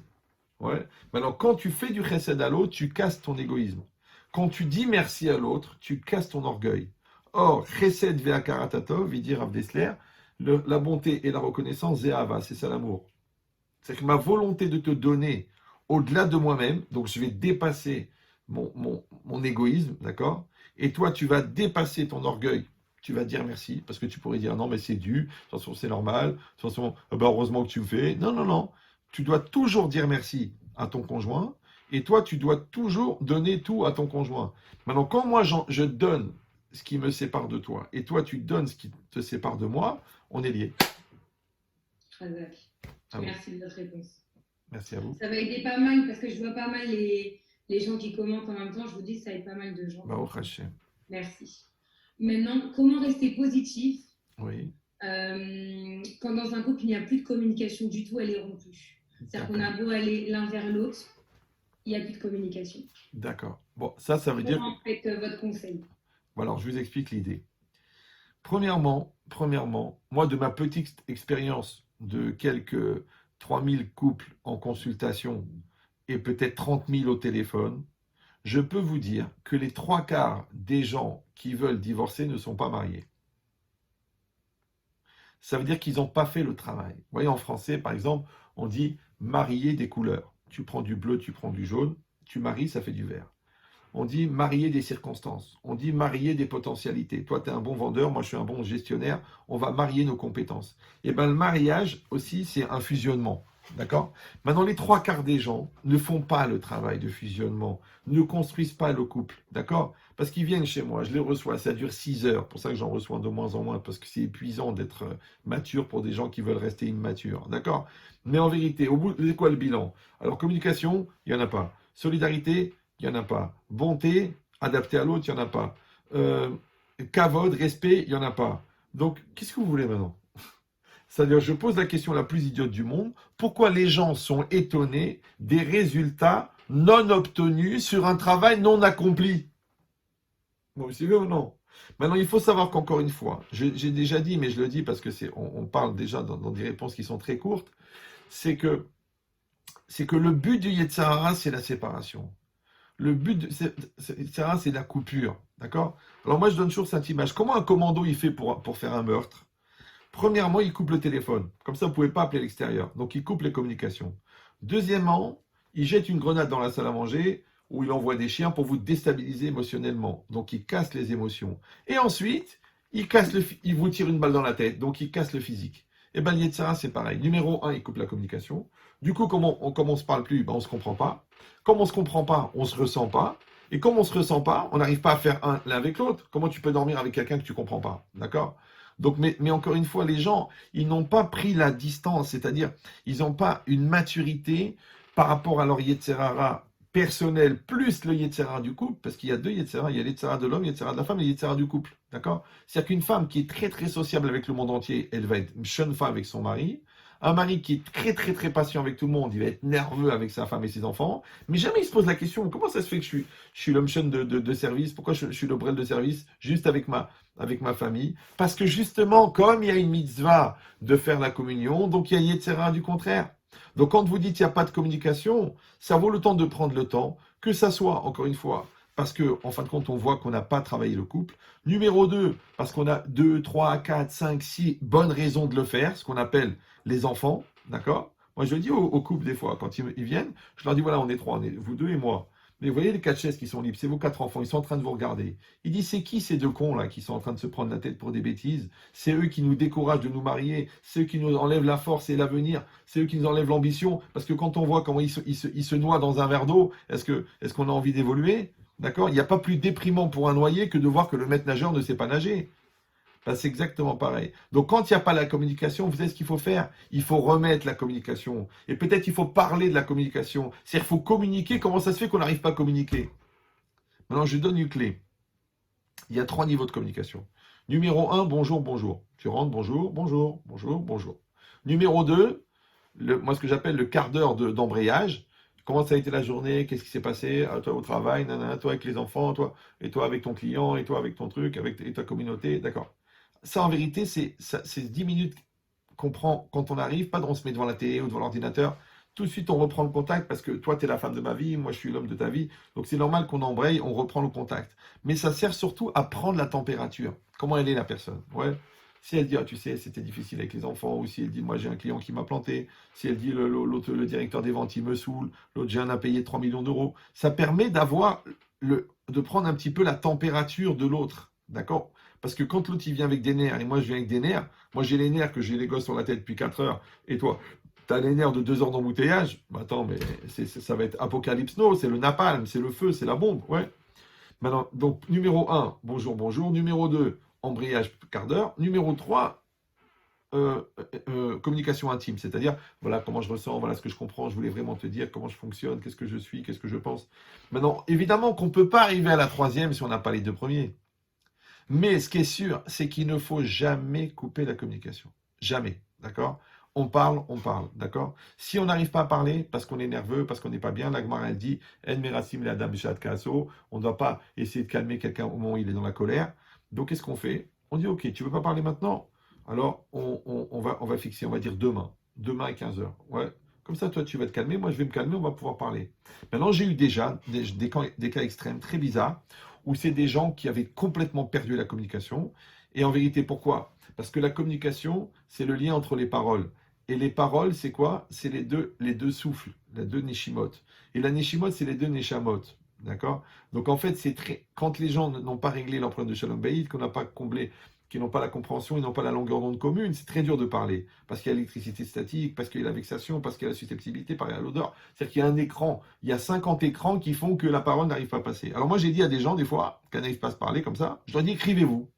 Ouais. Maintenant, quand tu fais du chesed à l'autre, tu casses ton égoïsme. Quand tu dis merci à l'autre, tu casses ton orgueil. Or, chesed ve'akaratatov, il dit Rav Dessler, la bonté et la reconnaissance, ze'ava, c'est ça l'amour. C'est que ma volonté de te donner au-delà de moi-même, donc je vais dépasser mon égoïsme, d'accord? Et toi, tu vas dépasser ton orgueil. Tu vas dire merci, parce que tu pourrais dire non, mais c'est dû, de toute façon, c'est normal, de toute façon, heureusement que tu me fais. Non, non, non. Tu dois toujours dire merci à ton conjoint, et toi, tu dois toujours donner tout à ton conjoint. Maintenant, quand moi, je donne ce qui me sépare de toi, et toi, tu donnes ce qui te sépare de moi, on est liés. Merci de votre réponse. Merci à vous. Ça va aider pas mal, parce que je vois pas mal les gens qui commentent en même temps. Je vous dis, ça aide pas mal de gens. Merci. Maintenant, comment rester positif quand dans un couple, il n'y a plus de communication du tout, elle est rompue? C'est-à-dire qu'on a beau aller l'un vers l'autre, il n'y a plus de communication. D'accord. Bon, ça veut dire... En fait, votre conseil. Voilà, alors je vous explique l'idée. Premièrement, moi, de ma petite expérience de quelques 3000 couples en consultation et peut-être 30 000 au téléphone, je peux vous dire que les 3/4 des gens qui veulent divorcer ne sont pas mariés. Ça veut dire qu'ils n'ont pas fait le travail. Vous voyez, en français, par exemple, on dit marier des couleurs. Tu prends du bleu, tu prends du jaune, tu maries, ça fait du vert. On dit marier des circonstances. On dit marier des potentialités. Toi, tu es un bon vendeur, moi, je suis un bon gestionnaire. On va marier nos compétences. Et bien, le mariage aussi, c'est un fusionnement. D'accord? Maintenant, les 3/4 des gens ne font pas le travail de fusionnement, ne construisent pas le couple. D'accord? Parce qu'ils viennent chez moi, je les reçois, ça dure 6 heures. Pour ça que j'en reçois de moins en moins, parce que c'est épuisant d'être mature pour des gens qui veulent rester immatures. D'accord? Mais en vérité, au bout, c'est quoi le bilan? Alors, communication, il n'y en a pas. Solidarité, il n'y en a pas. Bonté, adapté à l'autre, il n'y en a pas. Kavod, respect, il n'y en a pas. Donc, qu'est-ce que vous voulez maintenant? C'est-à-dire, je pose la question la plus idiote du monde. Pourquoi les gens sont étonnés des résultats non obtenus sur un travail non accompli? Vous suivez ou non? Maintenant, il faut savoir qu'encore une fois, j'ai déjà dit, mais je le dis parce que on parle déjà dans des réponses qui sont très courtes, c'est que le but du Yetzer Hara, c'est la séparation. Le but de Yetzer, c'est la coupure. D'accord? Alors moi, je donne toujours cette image. Comment un commando, il fait pour faire un meurtre? Premièrement, il coupe le téléphone. Comme ça, vous ne pouvez pas appeler l'extérieur. Donc, il coupe les communications. Deuxièmement, il jette une grenade dans la salle à manger où il envoie des chiens pour vous déstabiliser émotionnellement. Donc, il casse les émotions. Et ensuite, il vous tire une balle dans la tête. Donc, il casse le physique. Et bien, le Yetzer Hara, c'est pareil. Numéro 1, il coupe la communication. Du coup, comme on ne se parle plus, ben, on ne se comprend pas. Comme on ne se comprend pas, on ne se ressent pas. Et comme on ne se ressent pas, on n'arrive pas à faire l'un avec l'autre. Comment tu peux dormir avec quelqu'un que tu ne comprends pas? D'accord? Donc, mais encore une fois, les gens, ils n'ont pas pris la distance, c'est-à-dire, ils n'ont pas une maturité par rapport à leur Yetzer Hara personnel, plus le Yetzer Hara du couple, parce qu'il y a deux Yetzer Hara, il y a le Yetzer Hara de l'homme, le Yetzer Hara de la femme et le Yetzer Hara du couple, d'accord? C'est-à-dire qu'une femme qui est très très sociable avec le monde entier, elle va être shunfa avec son mari. Un mari qui est très très très patient avec tout le monde, il va être nerveux avec sa femme et ses enfants, mais jamais il se pose la question, comment ça se fait que je suis l'homme shun de service, pourquoi je suis le brel de service, juste avec ma famille? Parce que justement, comme il y a une mitzvah de faire la communion, donc il y a Yetzer Hara du contraire. Donc quand vous dites qu'il n'y a pas de communication, ça vaut le temps de prendre le temps, que ça soit, encore une fois, parce qu'en fin de compte, on voit qu'on n'a pas travaillé le couple. Numéro 2, parce qu'on a 2, 3, 4, 5, 6 bonnes raisons de le faire, ce qu'on appelle les enfants, d'accord? Moi, je le dis aux couples des fois, quand ils viennent, je leur dis, voilà, on est 3, vous 2 et moi. Mais vous voyez les 4 chaises qui sont libres, c'est vos 4 enfants, ils sont en train de vous regarder. Il dit, c'est qui ces 2 cons là qui sont en train de se prendre la tête pour des bêtises? C'est eux qui nous découragent de nous marier, c'est eux qui nous enlèvent la force et l'avenir, c'est eux qui nous enlèvent l'ambition. Parce que quand on voit comment ils se noient dans un verre d'eau, est-ce qu'on a envie d'évoluer? D'accord? Il n'y a pas plus déprimant pour un noyé que de voir que le maître nageur ne sait pas nager. Ben, c'est exactement pareil. Donc, quand il n'y a pas la communication, vous savez ce qu'il faut faire? Il faut remettre la communication. Et peut-être il faut parler de la communication. C'est-à-dire qu'il faut communiquer. Comment ça se fait qu'on n'arrive pas à communiquer? Maintenant, je donne une clé. Il y a 3 niveaux de communication. Numéro 1, bonjour, bonjour. Tu rentres, bonjour, bonjour, bonjour, bonjour. Numéro 2, moi, ce que j'appelle le quart d'heure d'embrayage. Comment ça a été la journée? Qu'est-ce qui s'est passé? Toi au travail, nanana, toi avec les enfants, toi avec ton client, et toi avec ton truc, et ta communauté. D'accord. Ça, en vérité, c'est 10 minutes qu'on prend quand on arrive, pas on se met devant la télé ou devant l'ordinateur. Tout de suite, on reprend le contact parce que toi, tu es la femme de ma vie, moi, je suis l'homme de ta vie. Donc, c'est normal qu'on embraye, on reprend le contact. Mais ça sert surtout à prendre la température. Comment elle est, la personne? Ouais. Si elle dit, ah, tu sais, c'était difficile avec les enfants, ou si elle dit, moi, j'ai un client qui m'a planté, si elle dit, l'autre, le directeur des ventes, il me saoule, l'autre, j'ai un impayé de 3 millions d'euros, ça permet de prendre un petit peu la température de l'autre. D'accord? Parce que quand l'autre il vient avec des nerfs et moi je viens avec des nerfs, moi j'ai les nerfs que j'ai les gosses sur la tête depuis 4 heures et toi tu as les nerfs de 2 heures d'embouteillage, bah attends, mais ça va être Apocalypse Now, c'est le napalm, c'est le feu, c'est la bombe, ouais. Maintenant, donc numéro 1, bonjour, bonjour. Numéro 2, embrayage quart d'heure. Numéro 3, communication intime, c'est-à-dire voilà comment je ressens, voilà ce que je comprends, je voulais vraiment te dire comment je fonctionne, qu'est-ce que je suis, qu'est-ce que je pense. Maintenant, évidemment qu'on ne peut pas arriver à la 3e si on n'a pas les 2 premiers. Mais ce qui est sûr, c'est qu'il ne faut jamais couper la communication. Jamais. D'accord? on parle, d'accord? Si on n'arrive pas à parler parce qu'on est nerveux, parce qu'on n'est pas bien, la Gemara elle dit En merasim le adam b'shat ka'aso, on ne doit pas essayer de calmer quelqu'un au moment où il est dans la colère. Donc qu'est-ce qu'on fait? On dit ok, tu veux pas parler maintenant? Alors on va fixer, on va dire demain à 15h. Ouais. Comme ça, toi tu vas te calmer, moi je vais me calmer, on va pouvoir parler. Maintenant, j'ai eu déjà des cas extrêmes très bizarres où c'est des gens qui avaient complètement perdu la communication. Et en vérité, pourquoi? Parce que la communication, c'est le lien entre les paroles. Et les paroles, c'est quoi? C'est les deux souffles, les deux neshimot. Et la neshimot, c'est les deux neshamot. D'accord? Donc en fait, quand les gens n'ont pas réglé leur problème de shalom bayit, qu'on n'a pas comblé, qui n'ont pas la compréhension, ils n'ont pas la longueur d'onde commune, c'est très dur de parler. Parce qu'il y a l'électricité statique, parce qu'il y a la vexation, parce qu'il y a la susceptibilité, par à l'odeur. C'est-à-dire qu'il y a un écran, il y a 50 écrans qui font que la parole n'arrive pas à passer. Alors moi, j'ai dit à des gens, des fois, qui n'arrivent pas à se parler comme ça, je leur dis écrivez-vous.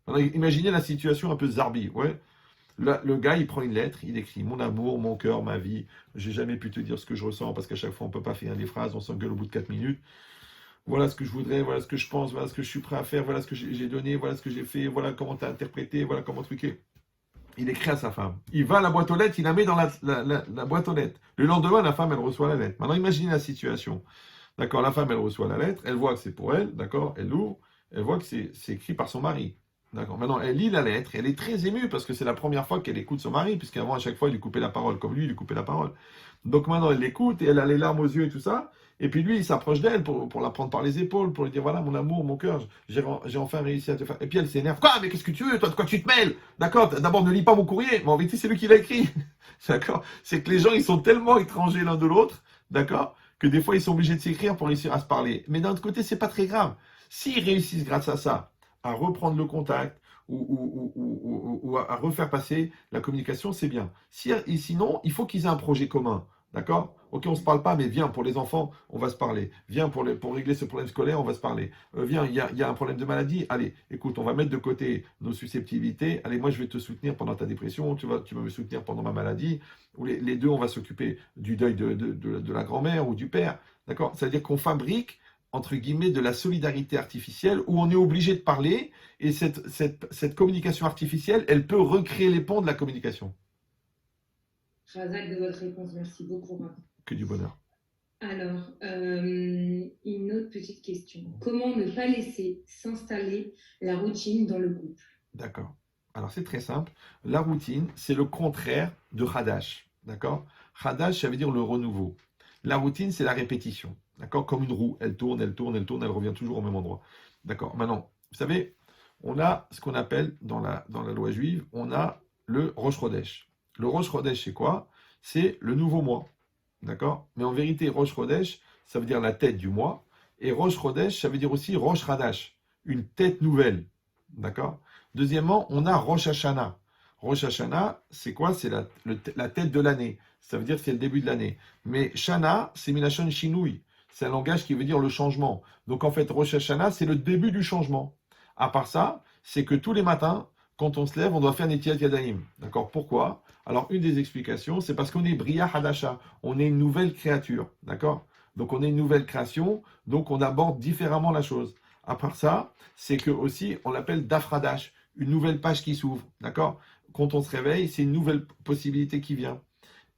Alors, imaginez la situation un peu zarbi, ouais. Le gars, il prend une lettre, il écrit mon amour, mon cœur, ma vie. J'ai jamais pu te dire ce que je ressens parce qu'à chaque fois on peut pas finir des phrases, on s'engueule au bout de 4 minutes. Voilà ce que je voudrais, voilà ce que je pense, voilà ce que je suis prêt à faire, voilà ce que j'ai donné, voilà ce que j'ai fait, voilà comment tu as interprété, voilà comment truquer. Il écrit à sa femme. Il va à la boîte aux lettres, il la met dans la boîte aux lettres. Le lendemain, la femme, elle reçoit la lettre. Maintenant, imaginez la situation. D'accord, la femme, elle reçoit la lettre, elle voit que c'est pour elle, d'accord, elle l'ouvre, elle voit que c'est écrit par son mari. D'accord. Maintenant, elle lit la lettre, elle est très émue parce que c'est la première fois qu'elle écoute son mari, puisqu'avant, à chaque fois, il lui coupait la parole, comme lui, il lui coupait la parole. Donc maintenant, elle l'écoute et elle a les larmes aux yeux et tout ça. Et puis lui, il s'approche d'elle pour la prendre par les épaules, pour lui dire voilà, mon amour, mon cœur, j'ai enfin réussi à te faire. Et puis elle s'énerve. Quoi? Mais qu'est-ce que tu veux? Toi, de quoi tu te mêles? D'accord? D'abord, ne lis pas mon courrier. Mais en vérité, c'est lui qui l'a écrit. D'accord? C'est que les gens, ils sont tellement étrangers l'un de l'autre. D'accord? Que des fois, ils sont obligés de s'écrire pour réussir à se parler. Mais d'un autre côté, c'est pas très grave. S'ils réussissent grâce à ça à reprendre le contact, ou à refaire passer la communication, c'est bien. Sinon, il faut qu'ils aient un projet commun. D'accord? Ok, on ne se parle pas, mais viens, pour les enfants, on va se parler. Viens, pour régler ce problème scolaire, on va se parler. Viens, il y a un problème de maladie. Allez, écoute, on va mettre de côté nos susceptibilités. Allez, moi, je vais te soutenir pendant ta dépression. Tu vas me soutenir pendant ma maladie. Ou les deux, on va s'occuper du deuil de la grand-mère ou du père. D'accord? C'est-à-dire qu'on fabrique entre guillemets, de la solidarité artificielle où on est obligé de parler et cette communication artificielle, elle peut recréer les ponts de la communication. Razak de votre réponse, merci beaucoup. Que du bonheur. Alors, une autre petite question. Comment ne pas laisser s'installer la routine dans le couple? D'accord. Alors, c'est très simple. La routine, c'est le contraire de Hadash. D'accord? Hadash, ça veut dire le renouveau. La routine, c'est la répétition. D'accord? Comme une roue. Elle tourne, elle tourne, elle tourne, elle revient toujours au même endroit. D'accord? Maintenant, vous savez, on a ce qu'on appelle, dans la loi juive, on a le Rosh Chodesh. Le Rosh Chodesh, c'est quoi? C'est le nouveau mois. D'accord? Mais en vérité, Rosh Chodesh, ça veut dire la tête du mois. Et Rosh Chodesh, ça veut dire aussi Rosh Hadash, une tête nouvelle. D'accord? Deuxièmement, on a Rosh Hashanah. Rosh Hashanah, c'est quoi? C'est la tête de l'année. Ça veut dire que c'est le début de l'année. Mais Shana, c'est Milachon Shinui. C'est un langage qui veut dire le changement. Donc en fait, Rosh Hashanah, c'est le début du changement. À part ça, c'est que tous les matins, quand on se lève, on doit faire Netilat Yadayim. D'accord? Pourquoi? Alors, une des explications, c'est parce qu'on est Bria Hadasha. On est une nouvelle créature. D'accord? Donc, on est une nouvelle création. Donc, on aborde différemment la chose. À part ça, c'est que aussi, on l'appelle Dafradash, une nouvelle page qui s'ouvre. D'accord? Quand on se réveille, c'est une nouvelle possibilité qui vient.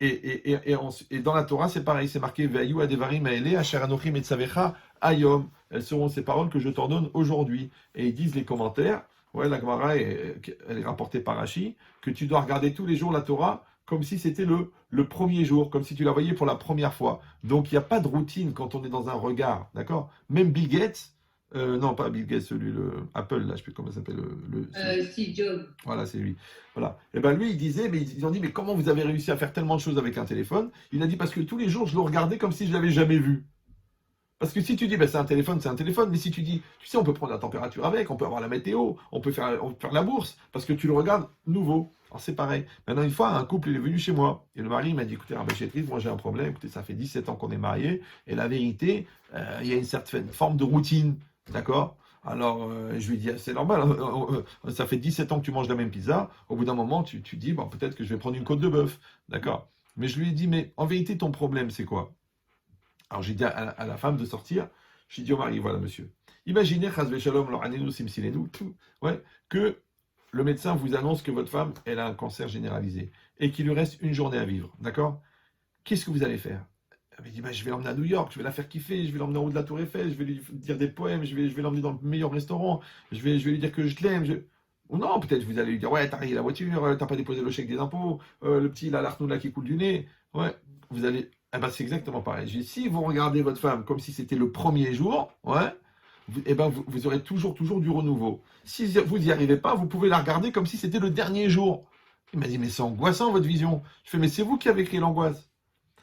Et dans la Torah, c'est pareil, c'est marqué Ve'ayu adevarim ha'ele asher anochi metzavecha hayom. Elles seront ces paroles que je t'ordonne aujourd'hui. Et ils disent les commentaires, ouais, la Gemara, elle est rapportée par Rashi, que tu dois regarder tous les jours la Torah comme si c'était le premier jour, comme si tu la voyais pour la première fois. Donc il n'y a pas de routine quand on est dans un regard, d'accord? Même Bill Gates, non pas Bill Gates, celui, Apple, là, je ne sais plus comment ça s'appelle. Steve Jobs. Voilà, c'est lui. Voilà. Et ben lui, il disait, mais ils ont dit, mais comment vous avez réussi à faire tellement de choses avec un téléphone? Il a dit, parce que tous les jours, je le regardais comme si je ne l'avais jamais vu. Parce que si tu dis, ben, c'est un téléphone, mais si tu dis, tu sais, on peut prendre la température avec, on peut avoir la météo, on peut faire la bourse, parce que tu le regardes nouveau. Alors c'est pareil. Maintenant, une fois, un couple il est venu chez moi, et le mari m'a dit, écoutez, Rabbi, moi j'ai un problème, écoutez, ça fait 17 ans qu'on est mariés, et la vérité, il y a une certaine forme de routine, d'accord? Alors, je lui dis, c'est normal, ça fait 17 ans que tu manges la même pizza, au bout d'un moment, tu dis, bon, peut-être que je vais prendre une côte de bœuf, d'accord? Mais je lui ai dit, mais en vérité, ton problème, c'est quoi? Alors j'ai dit à la femme de sortir, j'ai dit au mari, voilà monsieur, imaginez, ouais, que le médecin vous annonce que votre femme, elle a un cancer généralisé et qu'il lui reste une journée à vivre, d'accord? Qu'est-ce que vous allez faire? Elle dit, bah, je vais l'emmener à New York, je vais la faire kiffer, je vais l'emmener en haut de la Tour Eiffel, je vais lui dire des poèmes, je vais l'emmener dans le meilleur restaurant, je vais lui dire que je l'aime. Ou non, peut-être vous allez lui dire, ouais, t'as rayé la voiture, t'as pas déposé le chèque des impôts, le petit, il a l'arnaud là qui coule du nez. Ouais, vous allez. Eh ben, c'est exactement pareil. Je dis, si vous regardez votre femme comme si c'était le premier jour, ouais, eh ben, vous aurez toujours du renouveau. Si vous n'y arrivez pas, vous pouvez la regarder comme si c'était le dernier jour. Il m'a dit, mais c'est angoissant votre vision. Je fais, mais c'est vous qui avez créé l'angoisse.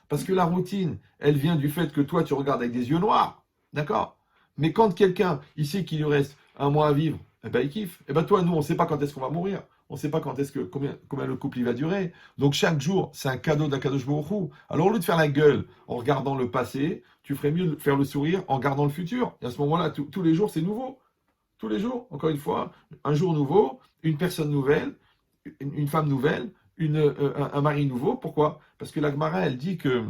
Parce que la routine, elle vient du fait que toi, tu regardes avec des yeux noirs. D'accord? Mais quand quelqu'un, il sait qu'il lui reste un mois à vivre, eh ben, il kiffe. Eh ben, toi, nous, on ne sait pas quand est-ce qu'on va mourir. On ne sait pas combien le couple il va durer. Donc, chaque jour, c'est un cadeau d'Akadosh Baruch Hu. Alors, au lieu de faire la gueule en regardant le passé, tu ferais mieux de faire le sourire en regardant le futur. Et à ce moment-là, tous les jours, c'est nouveau. Tous les jours, encore une fois, un jour nouveau, une personne nouvelle, une femme nouvelle, un mari nouveau. Pourquoi? Parce que la Gemara, elle dit que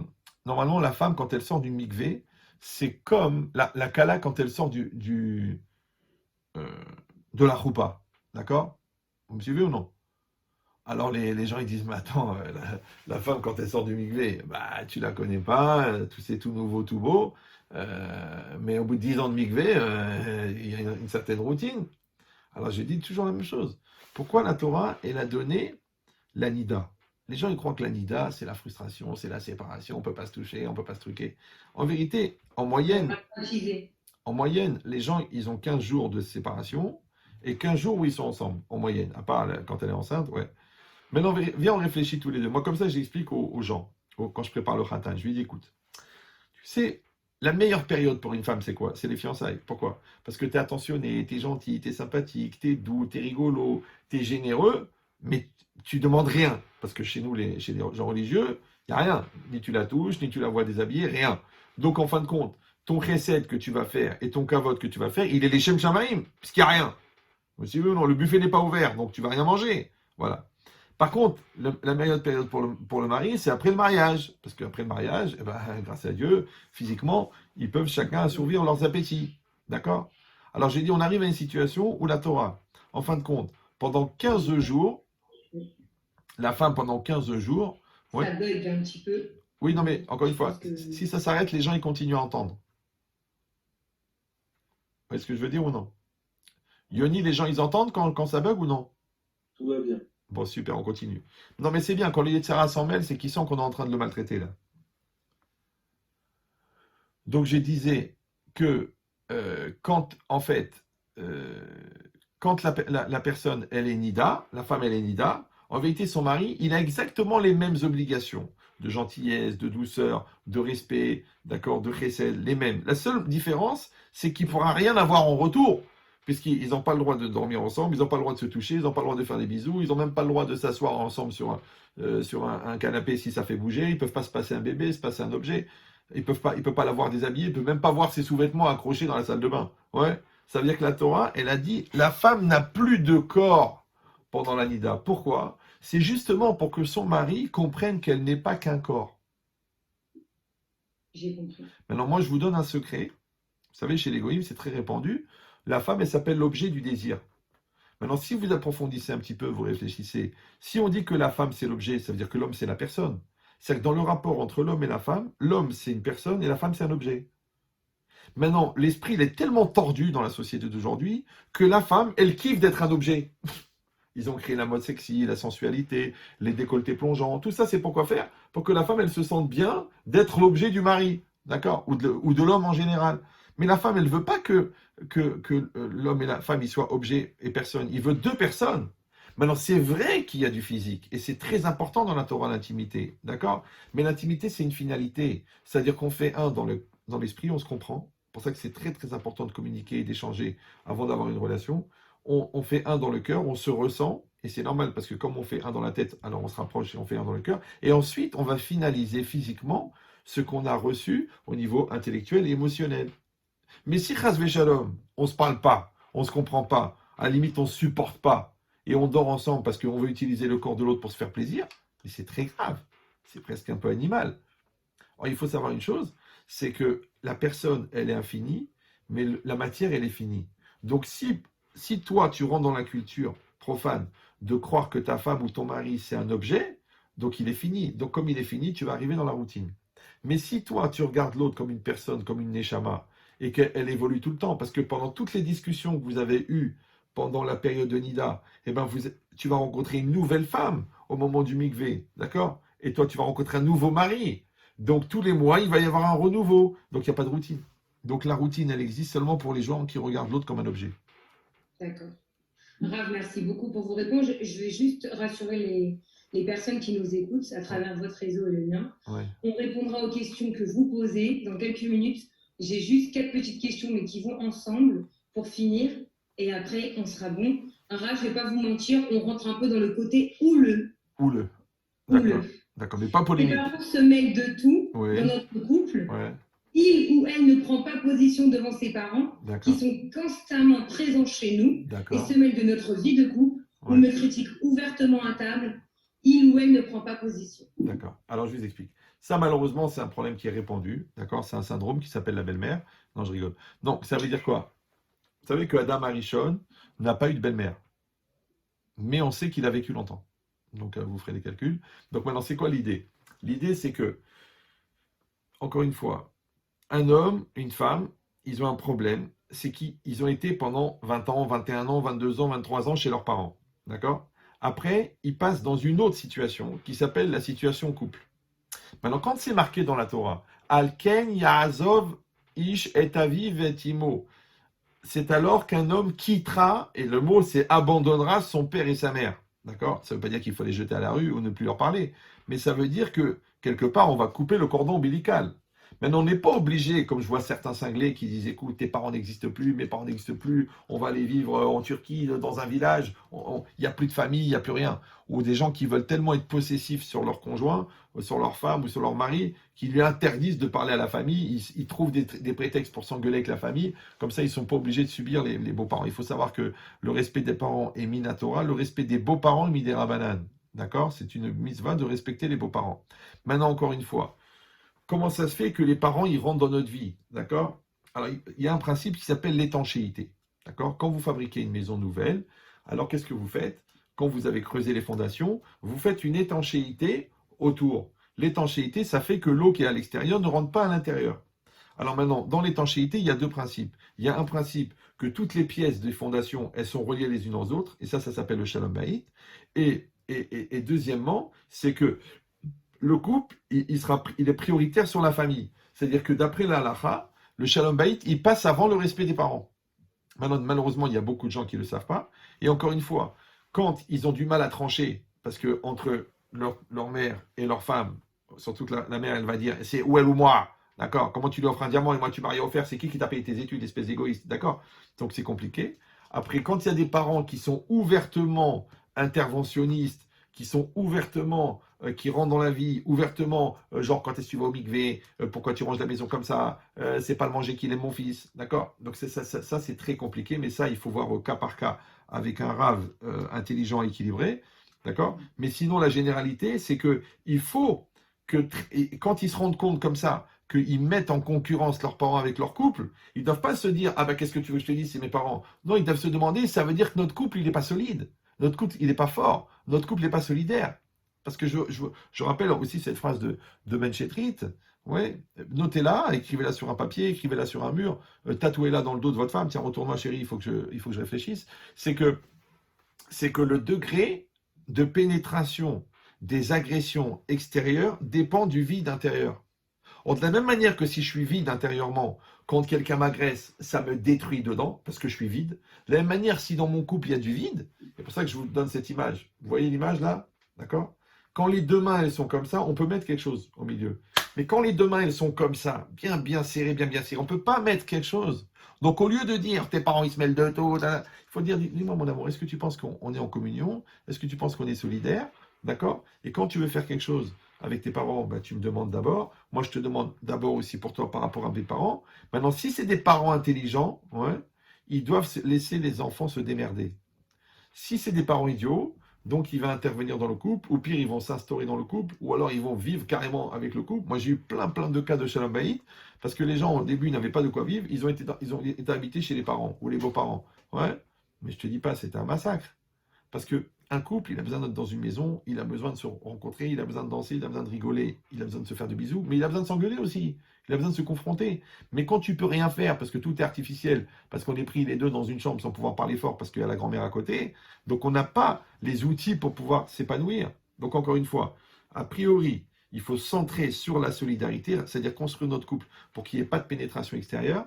normalement, la femme, quand elle sort du mikvé, c'est comme la kala quand elle sort euh, de la choupa. D'accord? Vous me suivez ou non? Alors les gens ils disent, mais attends, la femme quand elle sort du mikvé, bah tu la connais pas, c'est tout nouveau, tout beau, mais au bout de 10 ans de mikvé, il y a une certaine routine. Alors j'ai dit toujours la même chose. Pourquoi la Torah, elle a donné la nida? Les gens ils croient que la nida, c'est la frustration, c'est la séparation, on ne peut pas se toucher, on ne peut pas se truquer. En vérité, en moyenne, les gens ils ont 15 jours de séparation et 15 jours où ils sont ensemble, en moyenne, à part quand elle est enceinte, ouais. Maintenant, viens, on réfléchit tous les deux. Moi, comme ça, j'explique aux gens, quand je prépare le khatan. Je lui dis, écoute, tu sais, la meilleure période pour une femme, c'est quoi? C'est les fiançailles. Pourquoi? Parce que tu es attentionné, tu es gentil, tu es sympathique, tu es doux, tu es rigolo, tu es généreux, mais tu demandes rien. Parce que chez nous, chez les gens religieux, il n'y a rien. Ni tu la touches, ni tu la vois déshabillée, rien. Donc, en fin de compte, ton chesed que tu vas faire et ton kavod que tu vas faire, il est les Shem Shamaim, parce qu'il n'y a rien. Vous suivez ou non? Le buffet n'est pas ouvert, donc tu vas rien manger. Voilà. Par contre, la meilleure période pour le mari, c'est après le mariage. Parce qu'après le mariage, eh ben, grâce à Dieu, physiquement, ils peuvent chacun assouvir leurs appétits. D'accord? Alors j'ai dit, on arrive à une situation où la Torah, en fin de compte, pendant 15 jours, la femme pendant 15 jours... Ouais. Ça bug un petit peu. Oui, non mais, encore une fois, si ça s'arrête, les gens, ils continuent à entendre. Vous voyez ce que je veux dire ou non? Yoni, les gens, ils entendent quand ça bug ou non? Tout va bien. Bon, super, on continue. Non, mais c'est bien, quand le Yetzirah s'en mêle, c'est qu'ils sentent qu'on est en train de le maltraiter, là. Donc, je disais que quand, en fait, quand la personne, elle est nida, la femme, elle est nida, en vérité, son mari, il a exactement les mêmes obligations de gentillesse, de douceur, de respect, d'accord, de chesed, les mêmes. La seule différence, c'est qu'il ne pourra rien avoir en retour. Puisqu'ils n'ont pas le droit de dormir ensemble, ils n'ont pas le droit de se toucher, ils n'ont pas le droit de faire des bisous, ils n'ont même pas le droit de s'asseoir ensemble sur un canapé si ça fait bouger, ils ne peuvent pas se passer un bébé, se passer un objet, ils ne peuvent pas l'avoir déshabillé, ils ne peuvent même pas voir ses sous-vêtements accrochés dans la salle de bain. Ouais. Ça veut dire que la Torah, elle a dit, la femme n'a plus de corps pendant la nida. Pourquoi? C'est justement pour que son mari comprenne qu'elle n'est pas qu'un corps. J'ai compris. Maintenant, moi, je vous donne un secret. Vous savez, chez les goïms, c'est très répandu. La femme, elle s'appelle l'objet du désir. Maintenant, si vous approfondissez un petit peu, vous réfléchissez. Si on dit que la femme, c'est l'objet, ça veut dire que l'homme, c'est la personne. C'est-à-dire que dans le rapport entre l'homme et la femme, l'homme, c'est une personne et la femme, c'est un objet. Maintenant, l'esprit, il est tellement tordu dans la société d'aujourd'hui que la femme, elle kiffe d'être un objet. Ils ont créé la mode sexy, la sensualité, les décolletés plongeants. Tout ça, c'est pour quoi faire? Pour que la femme, elle se sente bien d'être l'objet du mari, d'accord? Ou de l'homme en général. Mais la femme, elle ne veut pas que l'homme et la femme ils soient objet et personne. Il veut deux personnes. Maintenant, c'est vrai qu'il y a du physique, et c'est très important dans la Torah, l'intimité, d'accord? Mais l'intimité, c'est une finalité. C'est-à-dire qu'on fait un dans l'esprit, on se comprend. C'est pour ça que c'est très, très important de communiquer et d'échanger avant d'avoir une relation. On fait un dans le cœur, on se ressent, et c'est normal, parce que comme on fait un dans la tête, alors on se rapproche et on fait un dans le cœur. Et ensuite, on va finaliser physiquement ce qu'on a reçu au niveau intellectuel et émotionnel. Mais si chas v'shalom, on ne se parle pas, on ne se comprend pas, à la limite on ne se supporte pas, et on dort ensemble parce qu'on veut utiliser le corps de l'autre pour se faire plaisir, mais c'est très grave, c'est presque un peu animal. Alors il faut savoir une chose, c'est que la personne, elle est infinie, mais la matière, elle est finie. Donc si toi, tu rentres dans la culture profane, de croire que ta femme ou ton mari, c'est un objet, donc il est fini. Donc comme il est fini, tu vas arriver dans la routine. Mais si toi, tu regardes l'autre comme une personne, comme une neshama, et qu'elle évolue tout le temps, parce que pendant toutes les discussions que vous avez eues pendant la période de Nida, eh ben tu vas rencontrer une nouvelle femme au moment du mikvé, d'accord? Et toi, tu vas rencontrer un nouveau mari. Donc tous les mois, il va y avoir un renouveau. Donc il n'y a pas de routine. Donc la routine, elle existe seulement pour les gens qui regardent l'autre comme un objet. D'accord. Rav, merci beaucoup pour vos réponses. Je vais juste rassurer les personnes qui nous écoutent à travers votre réseau et le mien. Ouais. On répondra aux questions que vous posez dans quelques minutes. J'ai juste 4 petites questions, mais qui vont ensemble pour finir. Et après, on sera bon. Rav, je ne vais pas vous mentir, on rentre un peu dans le côté houleux. Houleux. Houleux. D'accord, mais pas Les polémique. parents se mêlent de tout Oui. dans notre couple. Ouais. Il ou elle ne prend pas position devant ses parents, qui D'accord. sont constamment présents chez nous et D'accord. se mêlent de notre vie de couple. Ouais. On me critique ouvertement à table. Il ou elle ne prend pas position. D'accord. Alors, je vous explique. Ça, malheureusement, c'est un problème qui est répandu. D'accord? C'est un syndrome qui s'appelle la belle-mère. Non, je rigole. Non, ça veut dire quoi? Vous savez que Adam Arishon n'a pas eu de belle-mère. Mais on sait qu'il a vécu longtemps. Donc, vous ferez des calculs. Donc, maintenant, c'est quoi l'idée? L'idée, c'est que, encore une fois, un homme, une femme, ils ont un problème. C'est qu'ils ont été pendant 20 ans, 21 ans, 22 ans, 23 ans chez leurs parents. D'accord? Après, ils passent dans une autre situation qui s'appelle la situation couple. Maintenant, quand c'est marqué dans la Torah, Alken Yaazov Ish et Aviv et Imo, c'est alors qu'un homme quittera, et le mot c'est abandonnera son père et sa mère. D'accord? Ça ne veut pas dire qu'il faut les jeter à la rue ou ne plus leur parler, mais ça veut dire que quelque part on va couper le cordon ombilical. Maintenant, on n'est pas obligé, comme je vois certains cinglés qui disent écoute, tes parents n'existent plus, mes parents n'existent plus, on va aller vivre en Turquie, dans un village, il n'y a plus de famille, il n'y a plus rien. Ou des gens qui veulent tellement être possessifs sur leur conjoint, sur leur femme ou sur leur mari, qu'ils lui interdisent de parler à la famille, ils trouvent des prétextes pour s'engueuler avec la famille, comme ça ils ne sont pas obligés de subir les beaux-parents. Il faut savoir que le respect des parents est minatora, le respect des beaux-parents est midera banane. D'accord? C'est une mitzvah de respecter les beaux-parents. Maintenant, encore une fois, comment ça se fait que les parents, ils rentrent dans notre vie, d'accord? Alors, il y a un principe qui s'appelle l'étanchéité, d'accord? Quand vous fabriquez une maison nouvelle, alors qu'est-ce que vous faites? Quand vous avez creusé les fondations, vous faites une étanchéité autour. L'étanchéité, ça fait que l'eau qui est à l'extérieur ne rentre pas à l'intérieur. Alors maintenant, dans l'étanchéité, il y a deux principes. Il y a un principe que toutes les pièces des fondations, elles sont reliées les unes aux autres, et ça s'appelle le shalom bayit. Et deuxièmement, c'est que le couple, il est prioritaire sur la famille. C'est-à-dire que d'après la halakha, le shalom bayit, il passe avant le respect des parents. Maintenant, malheureusement, il y a beaucoup de gens qui ne le savent pas. Et encore une fois, quand ils ont du mal à trancher, parce que entre leur mère et leur femme, surtout que la mère, elle va dire, c'est ou elle ou moi, d'accord? Comment tu lui offres un diamant et moi tu m'as rien offert, c'est qui t'a payé tes études, espèce d'égoïste, d'accord? Donc c'est compliqué. Après, quand il y a des parents qui sont ouvertement interventionnistes, qui sont ouvertement, qui rentrent dans la vie, ouvertement, genre quand est-ce que tu vas au mikvé, pourquoi tu ranges la maison comme ça, c'est pas le manger qu'il aime mon fils, d'accord? Donc ça c'est très compliqué, mais ça il faut voir au cas par cas avec un rave intelligent et équilibré, d'accord? Mais sinon la généralité c'est que il faut que quand ils se rendent compte comme ça, qu'ils mettent en concurrence leurs parents avec leur couple, ils ne doivent pas se dire ah ben qu'est-ce que tu veux que je te dise, c'est mes parents. Non, ils doivent se demander, ça veut dire que notre couple il n'est pas solide. Notre couple, il n'est pas fort. Notre couple n'est pas solidaire. Parce que je rappelle aussi cette phrase de Ben Chetrit. Ouais, notez-la, écrivez-la sur un papier, écrivez-la sur un mur, tatouez-la dans le dos de votre femme. Tiens, retourne-moi, chérie, il faut que je réfléchisse. C'est que le degré de pénétration des agressions extérieures dépend du vide intérieur. De la même manière que si je suis vide intérieurement, quand quelqu'un m'agresse, ça me détruit dedans, parce que je suis vide. De la même manière, si dans mon couple, il y a du vide, c'est pour ça que je vous donne cette image. Vous voyez l'image là? D'accord? Quand les deux mains, elles sont comme ça, on peut mettre quelque chose au milieu. Mais quand les deux mains, elles sont comme ça, bien serrées, bien serrées, on ne peut pas mettre quelque chose. Donc au lieu de dire, tes parents, ils se mêlent de tout, il faut dire, dis-moi mon amour, est-ce que tu penses qu'on est en communion? Est-ce que tu penses qu'on est solidaire? D'accord? Et quand tu veux faire quelque chose avec tes parents, bah, tu me demandes d'abord. Moi, je te demande d'abord aussi pour toi par rapport à mes parents. Maintenant, si c'est des parents intelligents, ouais, ils doivent laisser les enfants se démerder. Si c'est des parents idiots, donc il va intervenir dans le couple, ou pire, ils vont s'instaurer dans le couple, ou alors ils vont vivre carrément avec le couple. Moi, j'ai eu plein de cas de shalom bayit, parce que les gens, au début, n'avaient pas de quoi vivre, ils ont été habités chez les parents, ou les beaux-parents. Ouais, mais je te dis pas, c'était un massacre. Parce qu'un couple, il a besoin d'être dans une maison, il a besoin de se rencontrer, il a besoin de danser, il a besoin de rigoler, il a besoin de se faire de bisous, mais il a besoin de s'engueuler aussi. Il a besoin de se confronter. Mais quand tu peux rien faire parce que tout est artificiel, parce qu'on est pris les deux dans une chambre sans pouvoir parler fort parce qu'il y a la grand-mère à côté, donc on n'a pas les outils pour pouvoir s'épanouir. Donc encore une fois, a priori, il faut se centrer sur la solidarité, c'est-à-dire construire notre couple pour qu'il n'y ait pas de pénétration extérieure.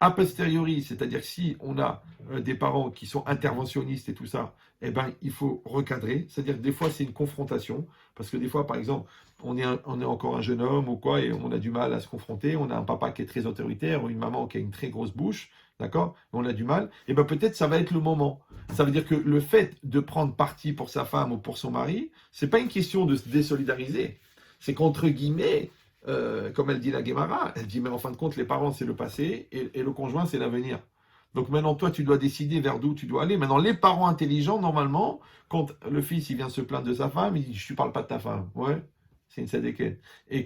A posteriori, c'est-à-dire que si on a des parents qui sont interventionnistes et tout ça, eh ben, il faut recadrer. C'est-à-dire que des fois, c'est une confrontation. Parce que des fois, par exemple, on est encore un jeune homme ou quoi, et on a du mal à se confronter. On a un papa qui est très autoritaire ou une maman qui a une très grosse bouche, d'accord? On a du mal. Et ben peut-être ça va être le moment. Ça veut dire que le fait de prendre parti pour sa femme ou pour son mari, c'est pas une question de se désolidariser. C'est qu'entre guillemets, comme elle dit la Guémara, elle dit mais en fin de compte les parents c'est le passé et le conjoint c'est l'avenir. Donc maintenant toi tu dois décider vers d'où tu dois aller. Maintenant les parents intelligents normalement quand le fils il vient se plaindre de sa femme, il dit je ne parle pas de ta femme. Ouais, c'est une sadéquette. Et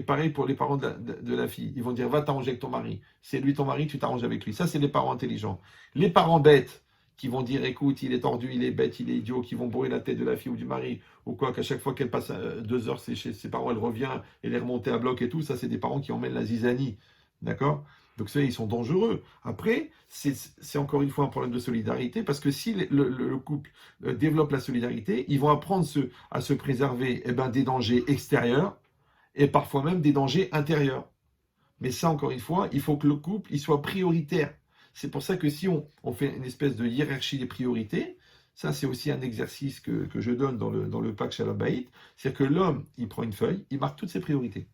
pareil pour les parents de la fille, ils vont dire va t'arranger avec ton mari. C'est lui ton mari, tu t'arranges avec lui. Ça c'est les parents intelligents. Les parents bêtes qui vont dire écoute il est tordu, il est bête, il est idiot, qui vont bourrer la tête de la fille ou du mari ou quoi, qu'à chaque fois qu'elle passe 2 heures chez ses parents, elle revient, elle est remontée à bloc et tout, ça c'est des parents qui emmènent la zizanie, d'accord? Donc ça, ils sont dangereux. Après, c'est encore une fois un problème de solidarité, parce que si le couple développe la solidarité, ils vont apprendre à se préserver des dangers extérieurs, et parfois même des dangers intérieurs. Mais ça, encore une fois, il faut que le couple il soit prioritaire. C'est pour ça que si on fait une espèce de hiérarchie des priorités, ça c'est aussi un exercice que je donne dans le Pâques Shalom Bayit, c'est-à-dire que l'homme, il prend une feuille, il marque toutes ses priorités.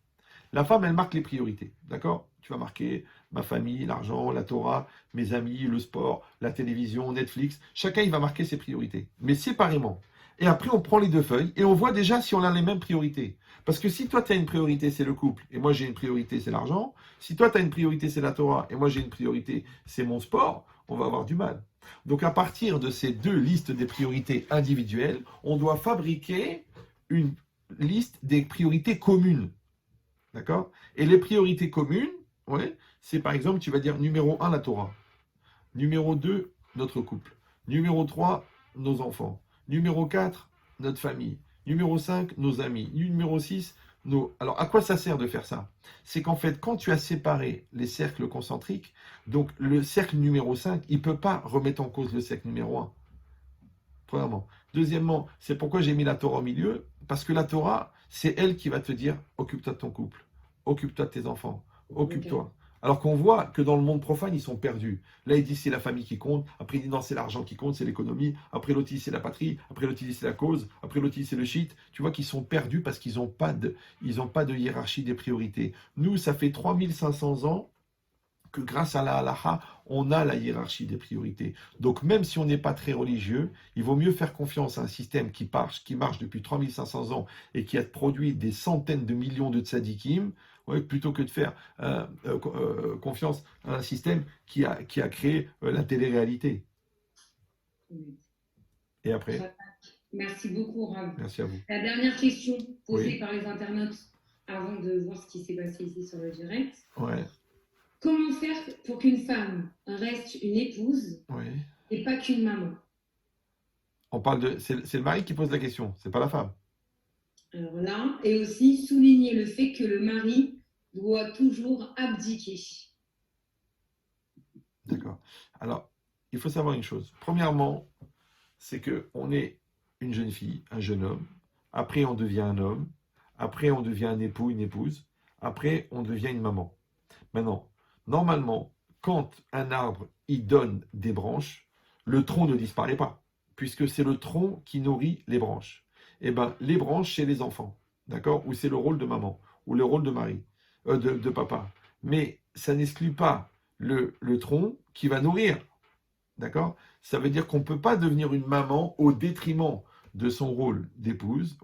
La femme, elle marque les priorités, d'accord? Tu vas marquer ma famille, l'argent, la Torah, mes amis, le sport, la télévision, Netflix. Chacun, il va marquer ses priorités, mais séparément. Et après, on prend les 2 feuilles et on voit déjà si on a les mêmes priorités. Parce que si toi, tu as une priorité, c'est le couple, et moi, j'ai une priorité, c'est l'argent. Si toi, tu as une priorité, c'est la Torah, et moi, j'ai une priorité, c'est mon sport, on va avoir du mal. Donc, à partir de ces 2 listes des priorités individuelles, on doit fabriquer une liste des priorités communes. D'accord? Et les priorités communes, ouais, c'est par exemple, tu vas dire numéro 1, la Torah. Numéro 2, notre couple. Numéro 3, nos enfants. Numéro 4, notre famille. Numéro 5, nos amis. Numéro 6, nos... Alors, à quoi ça sert de faire ça? C'est qu'en fait, quand tu as séparé les cercles concentriques, donc le cercle numéro 5, il ne peut pas remettre en cause le cercle numéro 1. Premièrement. Deuxièmement, c'est pourquoi j'ai mis la Torah au milieu, parce que la Torah, c'est elle qui va te dire, occupe-toi de ton couple, occupe-toi de tes enfants, occupe-toi. Okay. Alors qu'on voit que dans le monde profane, ils sont perdus. Là, il dit c'est la famille qui compte. Après, il dit non, c'est l'argent qui compte, c'est l'économie. Après, l'autre, il dit c'est la patrie. Après, l'autre, il dit c'est la cause. Après, l'autre, il dit c'est le shit. Tu vois qu'ils sont perdus parce qu'ils n'ont pas de hiérarchie des priorités. Nous, ça fait 3500 ans que grâce à la halacha, on a la hiérarchie des priorités. Donc même si on n'est pas très religieux, il vaut mieux faire confiance à un système qui marche depuis 3500 ans et qui a produit des centaines de millions de tzadikim, plutôt que de faire confiance à un système qui a créé la télé-réalité. Et après? Merci beaucoup, Rav. Merci à vous. La dernière question posée par les internautes avant de voir ce qui s'est passé ici sur le direct. Ouais. Comment faire pour qu'une femme reste une épouse et pas qu'une maman? On parle de... C'est le mari qui pose la question, c'est pas la femme. Alors là, et aussi souligner le fait que le mari doit toujours abdiquer. D'accord. Alors, il faut savoir une chose. Premièrement, c'est qu'on est une jeune fille, un jeune homme. Après, on devient un homme. Après, on devient un époux, une épouse. Après, on devient une maman. Maintenant, normalement, quand un arbre il donne des branches, le tronc ne disparaît pas, puisque c'est le tronc qui nourrit les branches. Eh bien, les branches, c'est les enfants, d'accord? Ou c'est le rôle de maman, ou le rôle de mari, de papa. Mais ça n'exclut pas le tronc qui va nourrir, d'accord? Ça veut dire qu'on ne peut pas devenir une maman au détriment de son rôle d'épouse,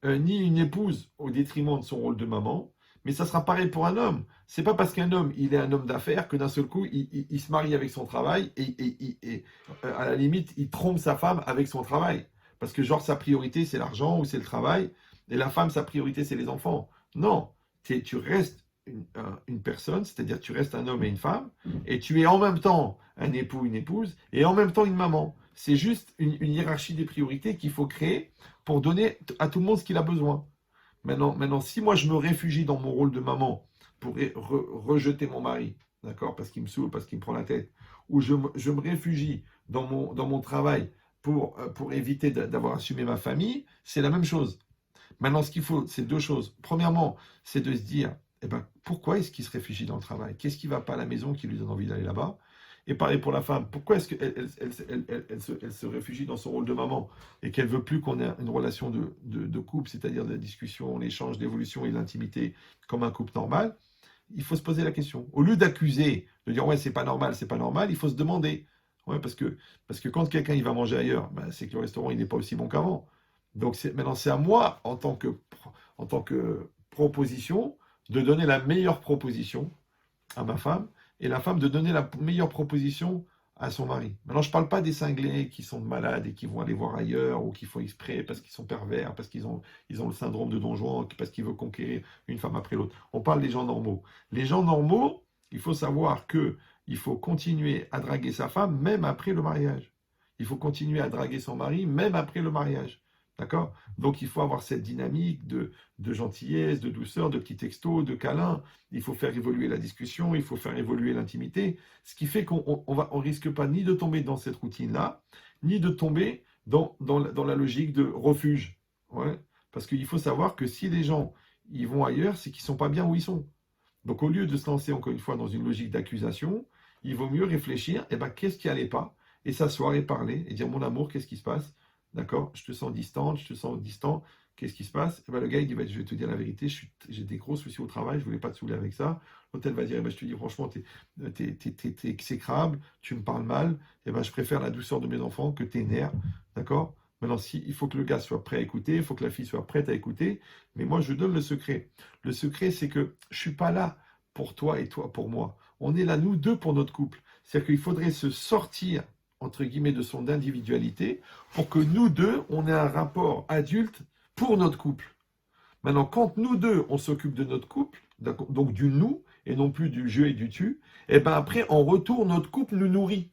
ni une épouse au détriment de son rôle de maman. Mais ça sera pareil pour un homme. C'est pas parce qu'un homme, il est un homme d'affaires que d'un seul coup, il se marie avec son travail et à la limite, il trompe sa femme avec son travail. Parce que genre, sa priorité, c'est l'argent ou c'est le travail. Et la femme, sa priorité, c'est les enfants. Non, tu restes une personne, c'est-à-dire tu restes un homme et une femme, et tu es en même temps un époux, une épouse, et en même temps une maman. C'est juste une hiérarchie des priorités qu'il faut créer pour donner à tout le monde ce qu'il a besoin. Maintenant, si moi je me réfugie dans mon rôle de maman pour rejeter mon mari, d'accord, parce qu'il me saoule, parce qu'il me prend la tête, ou je me réfugie dans mon travail pour éviter d'avoir assumé ma famille, c'est la même chose. Maintenant, ce qu'il faut, c'est deux choses. Premièrement, c'est de se dire, eh ben, pourquoi est-ce qu'il se réfugie dans le travail? Qu'est-ce qui ne va pas à la maison qui lui donne envie d'aller là-bas? Et pareil pour la femme, pourquoi est-ce qu'elle elle se réfugie dans son rôle de maman et qu'elle veut plus qu'on ait une relation de couple, c'est-à-dire de la discussion, l'échange, l'évolution et l'intimité comme un couple normal? Il faut se poser la question. Au lieu d'accuser, de dire ouais, c'est pas normal, il faut se demander. Ouais, parce que quand quelqu'un il va manger ailleurs, ben, c'est que le restaurant il n'est pas aussi bon qu'avant. Donc maintenant c'est à moi, en tant que proposition, de donner la meilleure proposition à ma femme, et la femme de donner la meilleure proposition à son mari. Maintenant, je ne parle pas des cinglés qui sont malades et qui vont aller voir ailleurs, ou qui font exprès parce qu'ils sont pervers, parce ils ont le syndrome de Don Juan, parce qu'ils veulent conquérir une femme après l'autre. On parle des gens normaux. Les gens normaux, il faut savoir que il faut continuer à draguer sa femme même après le mariage. Il faut continuer à draguer son mari même après le mariage. D'accord? Donc il faut avoir cette dynamique de gentillesse, de douceur, de petits textos, de câlins. Il faut faire évoluer la discussion, il faut faire évoluer l'intimité. Ce qui fait qu'on risque pas ni de tomber dans cette routine-là, ni de tomber dans la logique de refuge. Ouais? Parce qu'il faut savoir que si les gens ils vont ailleurs, c'est qu'ils ne sont pas bien où ils sont. Donc au lieu de se lancer encore une fois dans une logique d'accusation, il vaut mieux réfléchir, eh ben, qu'est-ce qui n'allait pas, et s'asseoir et parler, et dire mon amour, qu'est-ce qui se passe? D'accord? Je te sens distante, je te sens distant. Qu'est-ce qui se passe? Eh ben, le gars, il dit, bah, je vais te dire la vérité, j'ai des gros soucis au travail, je ne voulais pas te saouler avec ça. L'autre, elle va dire, eh ben, je te dis franchement, t'es exécrable, tu me parles mal, eh ben, je préfère la douceur de mes enfants que tes nerfs. D'accord? Maintenant, il faut que le gars soit prêt à écouter, il faut que la fille soit prête à écouter, mais moi, je donne le secret. Le secret, c'est que je ne suis pas là pour toi et toi pour moi. On est là, nous deux, pour notre couple. C'est-à-dire qu'il faudrait se sortir, entre guillemets, de son individualité pour que nous deux, on ait un rapport adulte pour notre couple. Maintenant, quand nous deux, on s'occupe de notre couple, donc du nous, et non plus du je et du tu, et bien après, en retour, notre couple nous nourrit.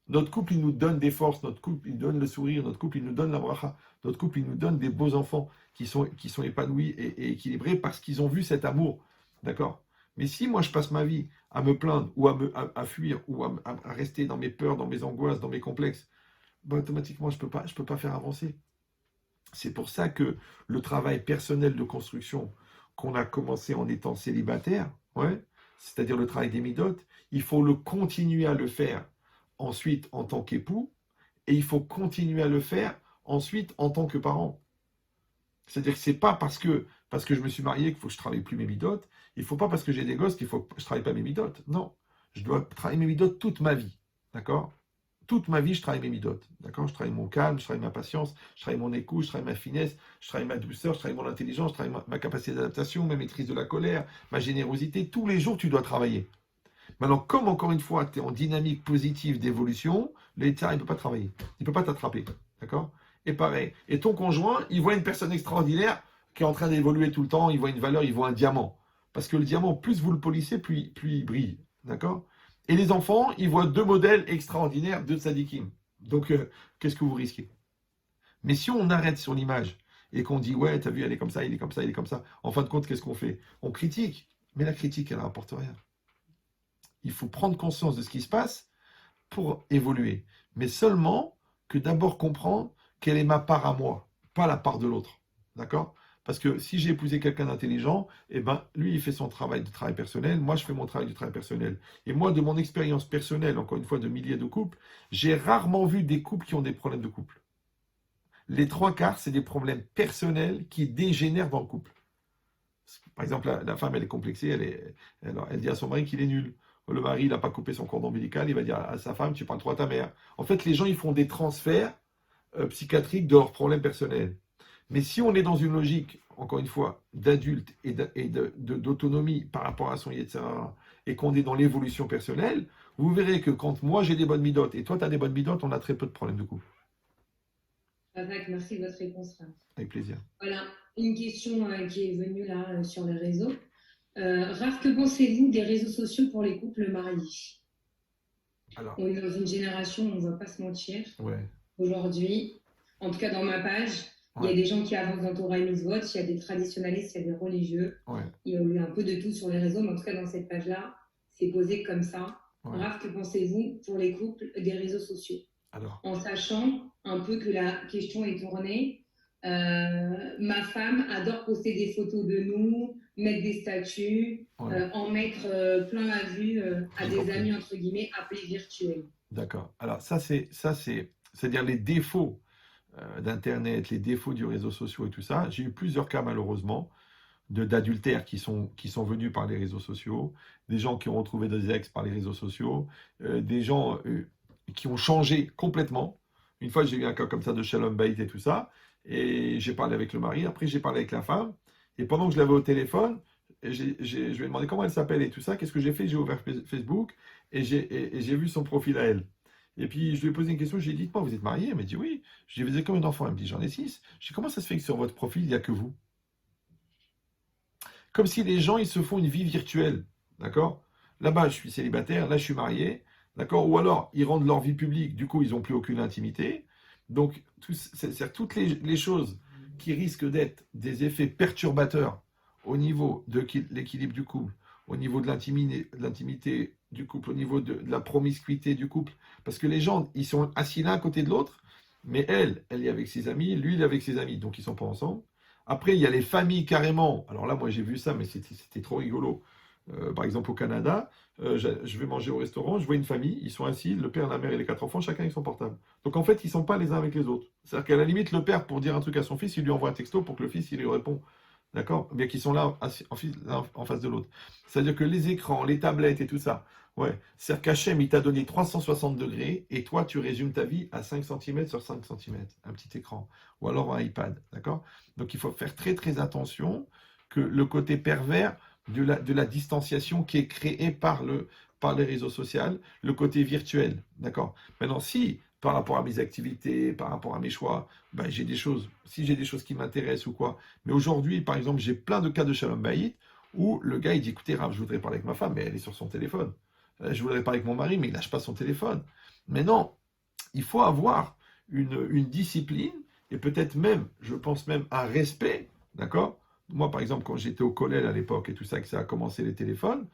Notre couple, il nous donne des forces, notre couple, il donne le sourire, notre couple, il nous donne la bracha, notre couple, il nous donne des beaux enfants qui sont épanouis et équilibrés parce qu'ils ont vu cet amour. D'accord? Mais si moi, je passe ma vie à me plaindre ou à fuir ou à rester dans mes peurs, dans mes angoisses, dans mes complexes, ben, automatiquement, je peux pas faire avancer. C'est pour ça que le travail personnel de construction qu'on a commencé en étant célibataire, ouais, c'est-à-dire le travail des midotes, il faut le continuer à le faire ensuite en tant qu'époux, et il faut continuer à le faire ensuite en tant que parent. C'est-à-dire que c'est pas parce que je me suis marié qu'il faut que je travaille plus mes midotes, il ne faut pas parce que j'ai des gosses qu'il faut que je travaille pas mes midotes. Non, je dois travailler mes midotes toute ma vie, d'accord? Toute ma vie, je travaille mes midotes, d'accord? Je travaille mon calme, je travaille ma patience, je travaille mon écoute, je travaille ma finesse, je travaille ma douceur, je travaille mon intelligence, je travaille ma capacité d'adaptation, ma maîtrise de la colère, ma générosité. Tous les jours, tu dois travailler. Maintenant, comme encore une fois, tu es en dynamique positive d'évolution, l'État, il ne peut pas travailler. Il ne peut pas t'attraper. D'accord? Et pareil. Et ton conjoint, il voit une personne extraordinaire qui est en train d'évoluer tout le temps, il voit une valeur, il voit un diamant. Parce que le diamant, plus vous le polissez, plus il brille. D'accord? Et les enfants, ils voient deux modèles extraordinaires de tzadikim. Donc, qu'est-ce que vous risquez? Mais si on arrête sur l'image et qu'on dit, ouais, t'as vu, elle est comme ça, il est comme ça, il est comme ça, en fin de compte, qu'est-ce qu'on fait? On critique. Mais la critique, elle ne rapporte rien. Il faut prendre conscience de ce qui se passe pour évoluer. Mais seulement que d'abord comprendre quelle est ma part à moi, pas la part de l'autre. D'accord? Parce que si j'ai épousé quelqu'un d'intelligent, eh ben, lui, il fait son travail de travail personnel, moi, je fais mon travail de travail personnel. Et moi, de mon expérience personnelle, encore une fois, de milliers de couples, j'ai rarement vu des couples qui ont des problèmes de couple. Les trois quarts, c'est des problèmes personnels qui dégénèrent dans le couple. Par exemple, la femme, elle est complexée, elle dit à son mari qu'il est nul. Le mari, il n'a pas coupé son cordon ombilical, il va dire à sa femme, tu parles trop à ta mère. En fait, les gens, ils font des transferts psychiatriques de leurs problèmes personnels. Mais si on est dans une logique, encore une fois, d'adulte et d'autonomie par rapport à son Yetzirah, et qu'on est dans l'évolution personnelle, vous verrez que quand moi j'ai des bonnes midotes et toi tu as des bonnes midotes, on a très peu de problèmes de couple. Razak, merci de votre réponse. Avec plaisir. Voilà, une question qui est venue là sur les réseaux. Raph, que pensez-vous des réseaux sociaux pour les couples mariés? Alors, on est dans une génération où on ne va pas se mentir. ouais. aujourd'hui. En tout cas, dans ma page, il y a Ouais, des gens qui avancent dans Torah et Mitzvot, il y a des traditionnalistes, il y a des religieux. ouais, Il y a eu un peu de tout sur les réseaux, mais en tout cas, dans cette page-là, c'est posé comme ça. ouais. Raph, que pensez-vous pour les couples des réseaux sociaux? Alors, En sachant un peu que la question est tournée. Ma femme adore poster des photos de nous, mettre des statuts, ouais, en mettre plein la vue à j'ai des compris. amis, entre guillemets, appelés virtuels. D'accord. Alors, c'est-à-dire les défauts d'Internet, les défauts du réseau social et tout ça. J'ai eu plusieurs cas, malheureusement, d'adultères qui sont venus par les réseaux sociaux, des gens qui ont retrouvé des ex par les réseaux sociaux, des gens qui ont changé complètement. Une fois, j'ai eu un cas comme ça de Shalom Bayit et tout ça, et j'ai parlé avec le mari, après j'ai parlé avec la femme, et pendant que je l'avais au téléphone, je lui ai demandé comment elle s'appelle et tout ça, qu'est-ce que j'ai fait? J'ai ouvert Facebook, et j'ai vu son profil à elle. Et puis je lui ai posé une question, je lui ai dit, dites-moi, vous êtes marié? Elle m'a dit oui. Je lui ai dit, vous avez combien d'enfants? Elle me dit, j'en ai 6. Je lui ai dit, comment ça se fait que sur votre profil, il n'y a que vous? Comme si les gens, ils se font une vie virtuelle, d'accord? Là-bas, je suis célibataire, là, je suis marié, d'accord? Ou alors, ils rendent leur vie publique, du coup, ils n'ont plus aucune intimité. Donc, c'est-à-dire toutes les choses qui risquent d'être des effets perturbateurs au niveau de l'équilibre du couple, au niveau de l'intimité du couple, au niveau de la promiscuité du couple. Parce que les gens, ils sont assis l'un à côté de l'autre, mais elle est avec ses amis, lui, il est avec ses amis, donc ils ne sont pas ensemble. Après, il y a les familles carrément. Alors là, moi, j'ai vu ça, mais c'était trop rigolo. Par exemple, au Canada, je vais manger au restaurant, je vois une famille, ils sont assis, le père, la mère et les 4 enfants, chacun avec son portable. Donc en fait, ils ne sont pas les uns avec les autres. C'est-à-dire qu'à la limite, le père, pour dire un truc à son fils, il lui envoie un texto pour que le fils, il lui répond. D'accord? Bien qu'ils sont là l'un en face de l'autre. C'est-à-dire que les écrans, les tablettes et tout ça, ouais. C'est-à-dire qu'Hachem, il t'a donné 360 degrés et toi, tu résumes ta vie à 5 cm sur 5 cm. Un petit écran. Ou alors un iPad. D'accord? Donc il faut faire très très attention que le côté pervers de la distanciation qui est créé par les réseaux sociaux, le côté virtuel. D'accord? Maintenant, si par rapport à mes activités, par rapport à mes choix, ben, si j'ai des choses qui m'intéressent ou quoi, mais aujourd'hui, par exemple, j'ai plein de cas de Shalom Bayit où le gars il dit écoutez, Rav, je voudrais parler avec ma femme, mais elle est sur son téléphone. Je voudrais parler avec mon mari, mais il lâche pas son téléphone. Mais non, il faut avoir une discipline et peut-être même, je pense même, un respect, d'accord? Moi, par exemple, quand j'étais au collège à l'époque et tout ça, que ça a commencé les téléphones,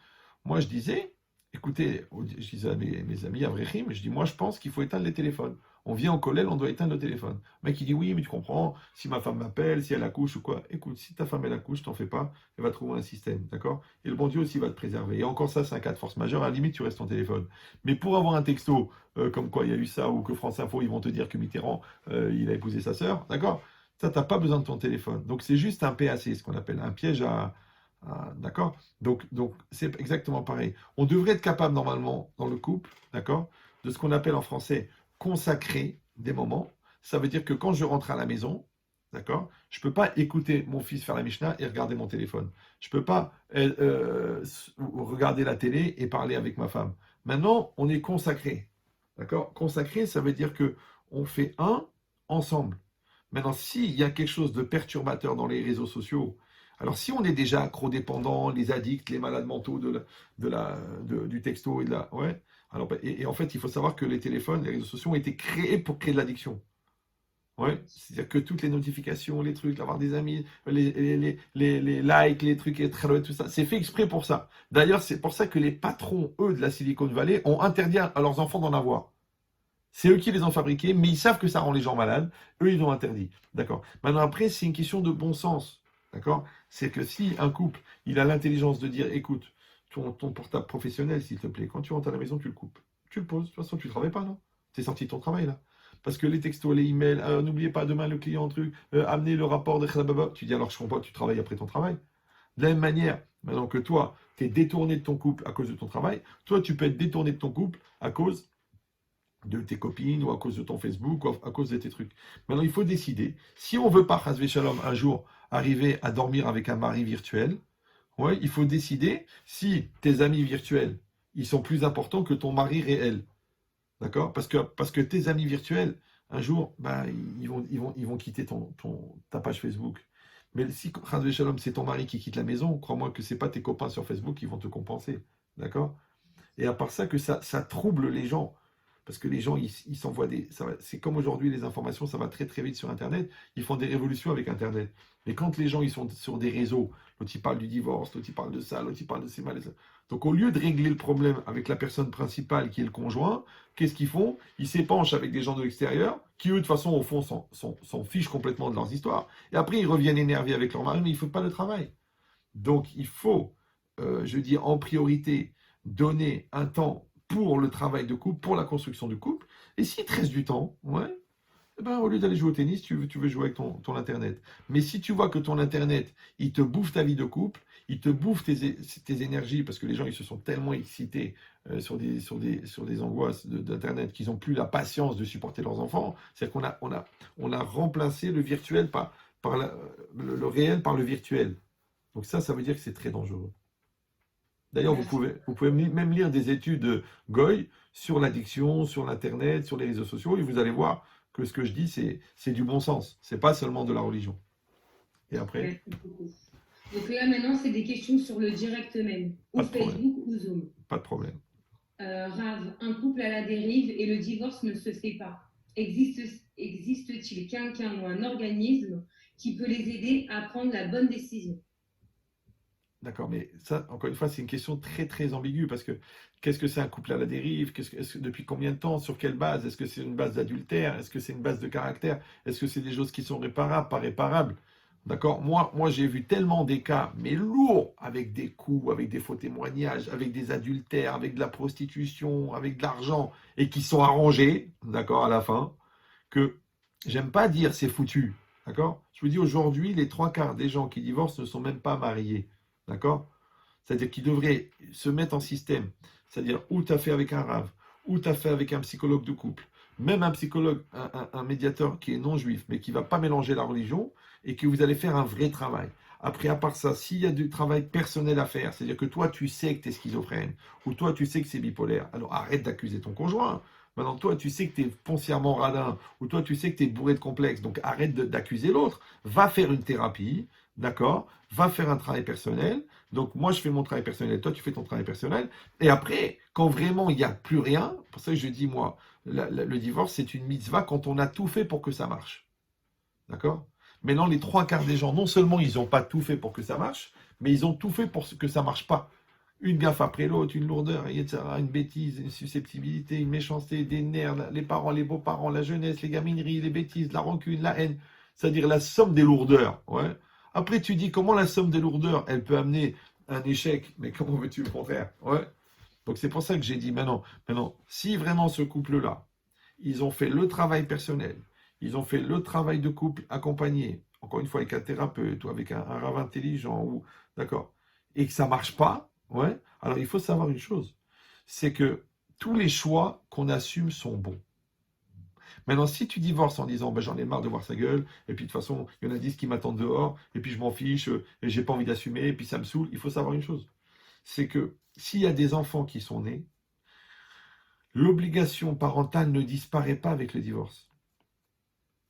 moi je disais, écoutez, je disais à mes amis, à Vrechim, je dis, moi je pense qu'il faut éteindre les téléphones. On vient au collège, on doit éteindre le téléphone. Le mec il dit, oui, mais tu comprends, si ma femme m'appelle, si elle accouche ou quoi, écoute, si ta femme elle accouche, t'en fais pas, elle va trouver un système, d'accord? Et le bon Dieu aussi va te préserver. Et encore ça, c'est un cas de force majeure, à la limite, tu restes ton téléphone. Mais pour avoir un texto, comme quoi il y a eu ça, ou que France Info, ils vont te dire que Mitterrand, il a épousé sa sœur, d'accord? Ça, t'as pas besoin de ton téléphone. Donc c'est juste un PAC, ce qu'on appelle un piège d'accord? Donc c'est exactement pareil. On devrait être capable normalement dans le couple, d'accord, de ce qu'on appelle en français consacrer des moments. Ça veut dire que quand je rentre à la maison, d'accord, je peux pas écouter mon fils faire la Mishnah et regarder mon téléphone. Je peux pas regarder la télé et parler avec ma femme. Maintenant, on est consacré, d'accord? Consacré, ça veut dire que on fait un ensemble. Maintenant, s'il y a quelque chose de perturbateur dans les réseaux sociaux, alors si on est déjà accro-dépendant, les addicts, les malades mentaux du texto et de la... Ouais. Alors, et en fait, il faut savoir que les téléphones, les réseaux sociaux ont été créés pour créer de l'addiction. Ouais. C'est-à-dire que toutes les notifications, les trucs, avoir des amis, les likes, les trucs, les trailers, tout ça, c'est fait exprès pour ça. D'ailleurs, c'est pour ça que les patrons, eux, de la Silicon Valley, ont interdit à leurs enfants d'en avoir. C'est eux qui les ont fabriqués, mais ils savent que ça rend les gens malades. Eux, ils ont interdit. D'accord. Maintenant, après, c'est une question de bon sens. D'accord. C'est que si un couple, il a l'intelligence de dire, écoute, ton portable professionnel, s'il te plaît, quand tu rentres à la maison, tu le coupes. Tu le poses. De toute façon, tu ne travailles pas, non? Tu es sorti de ton travail, là. Parce que les textos, les emails, n'oubliez pas demain le client, truc, amenez le rapport de Khalababa. Tu dis alors, je comprends pas, tu travailles après ton travail. De la même manière, maintenant que toi, tu es détourné de ton couple à cause de ton travail, toi, tu peux être détourné de ton couple à cause de tes copines ou à cause de ton Facebook ou à cause de tes trucs. Maintenant, il faut décider. Si on veut pas, Chasvé Shalom, un jour arriver à dormir avec un mari virtuel, ouais, il faut décider si tes amis virtuels, ils sont plus importants que ton mari réel. D'accord? Parce que tes amis virtuels, un jour, ben, ils vont quitter ta page Facebook. Mais si, Chasvé Shalom, c'est ton mari qui quitte la maison, crois-moi que c'est pas tes copains sur Facebook qui vont te compenser. D'accord? Et à part ça, que ça trouble les gens. Parce que les gens, ils s'envoient c'est comme aujourd'hui, les informations, ça va très très vite sur Internet. Ils font des révolutions avec Internet. Mais quand les gens, ils sont sur des réseaux, l'autre il parle du divorce, l'autre il parle de ça, l'autre il parle de ces malaises. Donc au lieu de régler le problème avec la personne principale qui est le conjoint, qu'est-ce qu'ils font? Ils s'épanchent avec des gens de l'extérieur qui, eux, de toute façon, au fond, s'en fichent complètement de leurs histoires. Et après, ils reviennent énervés avec leur mari, mais ils ne font pas le travail. Donc il faut, je dis en priorité, donner un temps pour le travail de couple, pour la construction du couple. Et s'il te reste du temps, ouais, eh ben, au lieu d'aller jouer au tennis, tu veux jouer avec ton Internet. Mais si tu vois que ton Internet, il te bouffe ta vie de couple, il te bouffe tes énergies, parce que les gens, ils se sont tellement excités sur des angoisses d'Internet qu'ils n'ont plus la patience de supporter leurs enfants. C'est-à-dire qu'on a remplacé le virtuel le réel par le virtuel. Donc ça veut dire que c'est très dangereux. D'ailleurs, vous pouvez même lire des études Goy sur l'addiction, sur l'Internet, sur les réseaux sociaux, et vous allez voir que ce que je dis, c'est du bon sens. C'est pas seulement de la religion. Et après? Merci beaucoup. Donc là, maintenant, c'est des questions sur le direct même, ou Facebook ou Zoom. Pas de problème. Rav, un couple à la dérive et le divorce ne se fait pas. Existe-t-il quelqu'un ou un organisme qui peut les aider à prendre la bonne décision? D'accord, mais ça, encore une fois, c'est une question très très ambiguë parce que qu'est-ce que c'est un couple à la dérive? Depuis combien de temps? Sur quelle base? Est-ce que c'est une base d'adultère? Est-ce que c'est une base de caractère? Est-ce que c'est des choses qui sont réparables, pas réparables? D'accord? Moi j'ai vu tellement des cas, mais lourds, avec des coups, avec des faux témoignages, avec des adultères, avec de la prostitution, avec de l'argent, et qui sont arrangés, d'accord, à la fin, que j'aime pas dire c'est foutu, d'accord? Je vous dis aujourd'hui, les 3/4 des gens qui divorcent ne sont même pas mariés. D'accord? C'est-à-dire qu'ils devraient se mettre en système. C'est-à-dire, ou tu as fait avec un rave, ou tu as fait avec un psychologue de couple, même un psychologue, un médiateur qui est non juif, mais qui ne va pas mélanger la religion, et que vous allez faire un vrai travail. Après, à part ça, s'il y a du travail personnel à faire, c'est-à-dire que toi, tu sais que tu es schizophrène, ou toi, tu sais que c'est bipolaire, alors arrête d'accuser ton conjoint. Maintenant, toi, tu sais que tu es foncièrement radin, ou toi, tu sais que tu es bourré de complexes, donc arrête d'accuser l'autre. Va faire une thérapie, d'accord? Va faire un travail personnel. Donc, moi, je fais mon travail personnel, toi, tu fais ton travail personnel. Et après, quand vraiment il n'y a plus rien, pour ça que je dis, moi, le divorce, c'est une mitzvah quand on a tout fait pour que ça marche. D'accord? Maintenant, les 3/4 des gens, non seulement ils n'ont pas tout fait pour que ça marche, mais ils ont tout fait pour que ça ne marche pas. Une gaffe après l'autre, une lourdeur, etc., une bêtise, une susceptibilité, une méchanceté, des nerfs, les parents, les beaux-parents, la jeunesse, les gamineries, les bêtises, la rancune, la haine. C'est-à-dire la somme des lourdeurs. Ouais. Après, tu dis comment la somme des lourdeurs, elle peut amener un échec, mais comment veux-tu le contraire? Ouais. Donc c'est pour ça que j'ai dit maintenant, si vraiment ce couple-là, ils ont fait le travail personnel, ils ont fait le travail de couple accompagné, encore une fois avec un thérapeute ou avec un rave intelligent, ou d'accord, et que ça ne marche pas, ouais, alors il faut savoir une chose, c'est que tous les choix qu'on assume sont bons. Maintenant, si tu divorces en disant ben, j'en ai marre de voir sa gueule, et puis de toute façon, il y en a 10 qui m'attendent dehors, et puis je m'en fiche, et j'ai pas envie d'assumer, et puis ça me saoule, il faut savoir une chose, c'est que s'il y a des enfants qui sont nés, l'obligation parentale ne disparaît pas avec le divorce.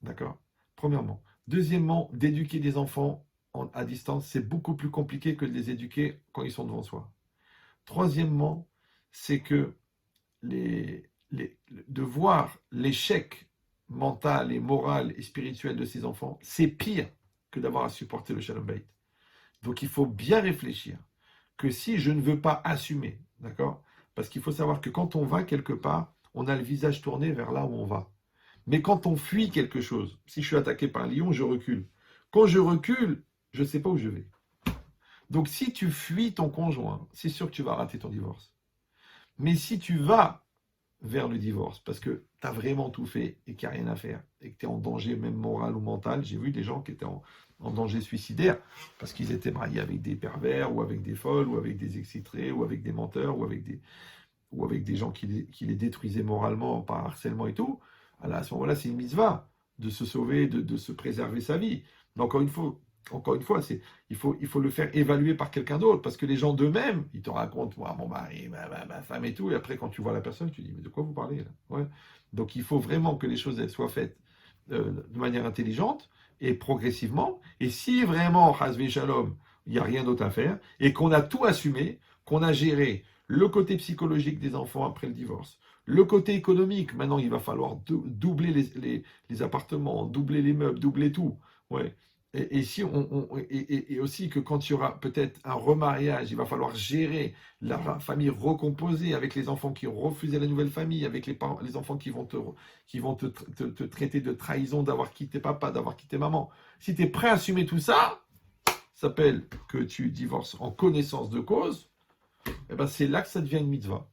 D'accord? Premièrement. Deuxièmement, d'éduquer des enfants à distance, c'est beaucoup plus compliqué que de les éduquer quand ils sont devant soi. Troisièmement, c'est que de voir l'échec mental et moral et spirituel de ces enfants, c'est pire que d'avoir à supporter le Shalom Bayit. Donc il faut bien réfléchir que si je ne veux pas assumer, d'accord? Parce qu'il faut savoir que quand on va quelque part, on a le visage tourné vers là où on va. Mais quand on fuit quelque chose, si je suis attaqué par un lion, je recule. Quand je recule, je ne sais pas où je vais. Donc si tu fuis ton conjoint, c'est sûr que tu vas rater ton divorce. Mais si tu vas vers le divorce, parce que tu as vraiment tout fait et qu'il n'y a rien à faire, et que tu es en danger même moral ou mental, j'ai vu des gens qui étaient en danger suicidaire, parce qu'ils étaient mariés avec des pervers, ou avec des folles, ou avec des excitrés, ou avec des menteurs, ou avec des gens qui les détruisaient moralement par harcèlement et tout. Alors à ce moment-là, c'est une mitzvah de se sauver, de se préserver sa vie. Mais encore une fois, il faut le faire évaluer par quelqu'un d'autre, parce que les gens d'eux-mêmes, ils te racontent, moi, mon mari, ma femme et tout, et après, quand tu vois la personne, tu dis, mais de quoi vous parlez là? Ouais. Donc, il faut vraiment que les choses elles soient faites de manière intelligente et progressivement. Et si vraiment, Chasvé Shalom, il n'y a rien d'autre à faire, et qu'on a tout assumé, qu'on a géré le côté psychologique des enfants après le divorce, Le côté économique, maintenant, il va falloir doubler les appartements, doubler les meubles, doubler tout. Ouais. Et si et aussi que quand il y aura peut-être un remariage, il va falloir gérer la famille recomposée avec les enfants qui ont refusé la nouvelle famille, avec les enfants qui vont te traiter de trahison, d'avoir quitté papa, d'avoir quitté maman. Si tu es prêt à assumer tout ça, ça s'appelle que tu divorces en connaissance de cause, et ben c'est là que ça devient une mitzvah.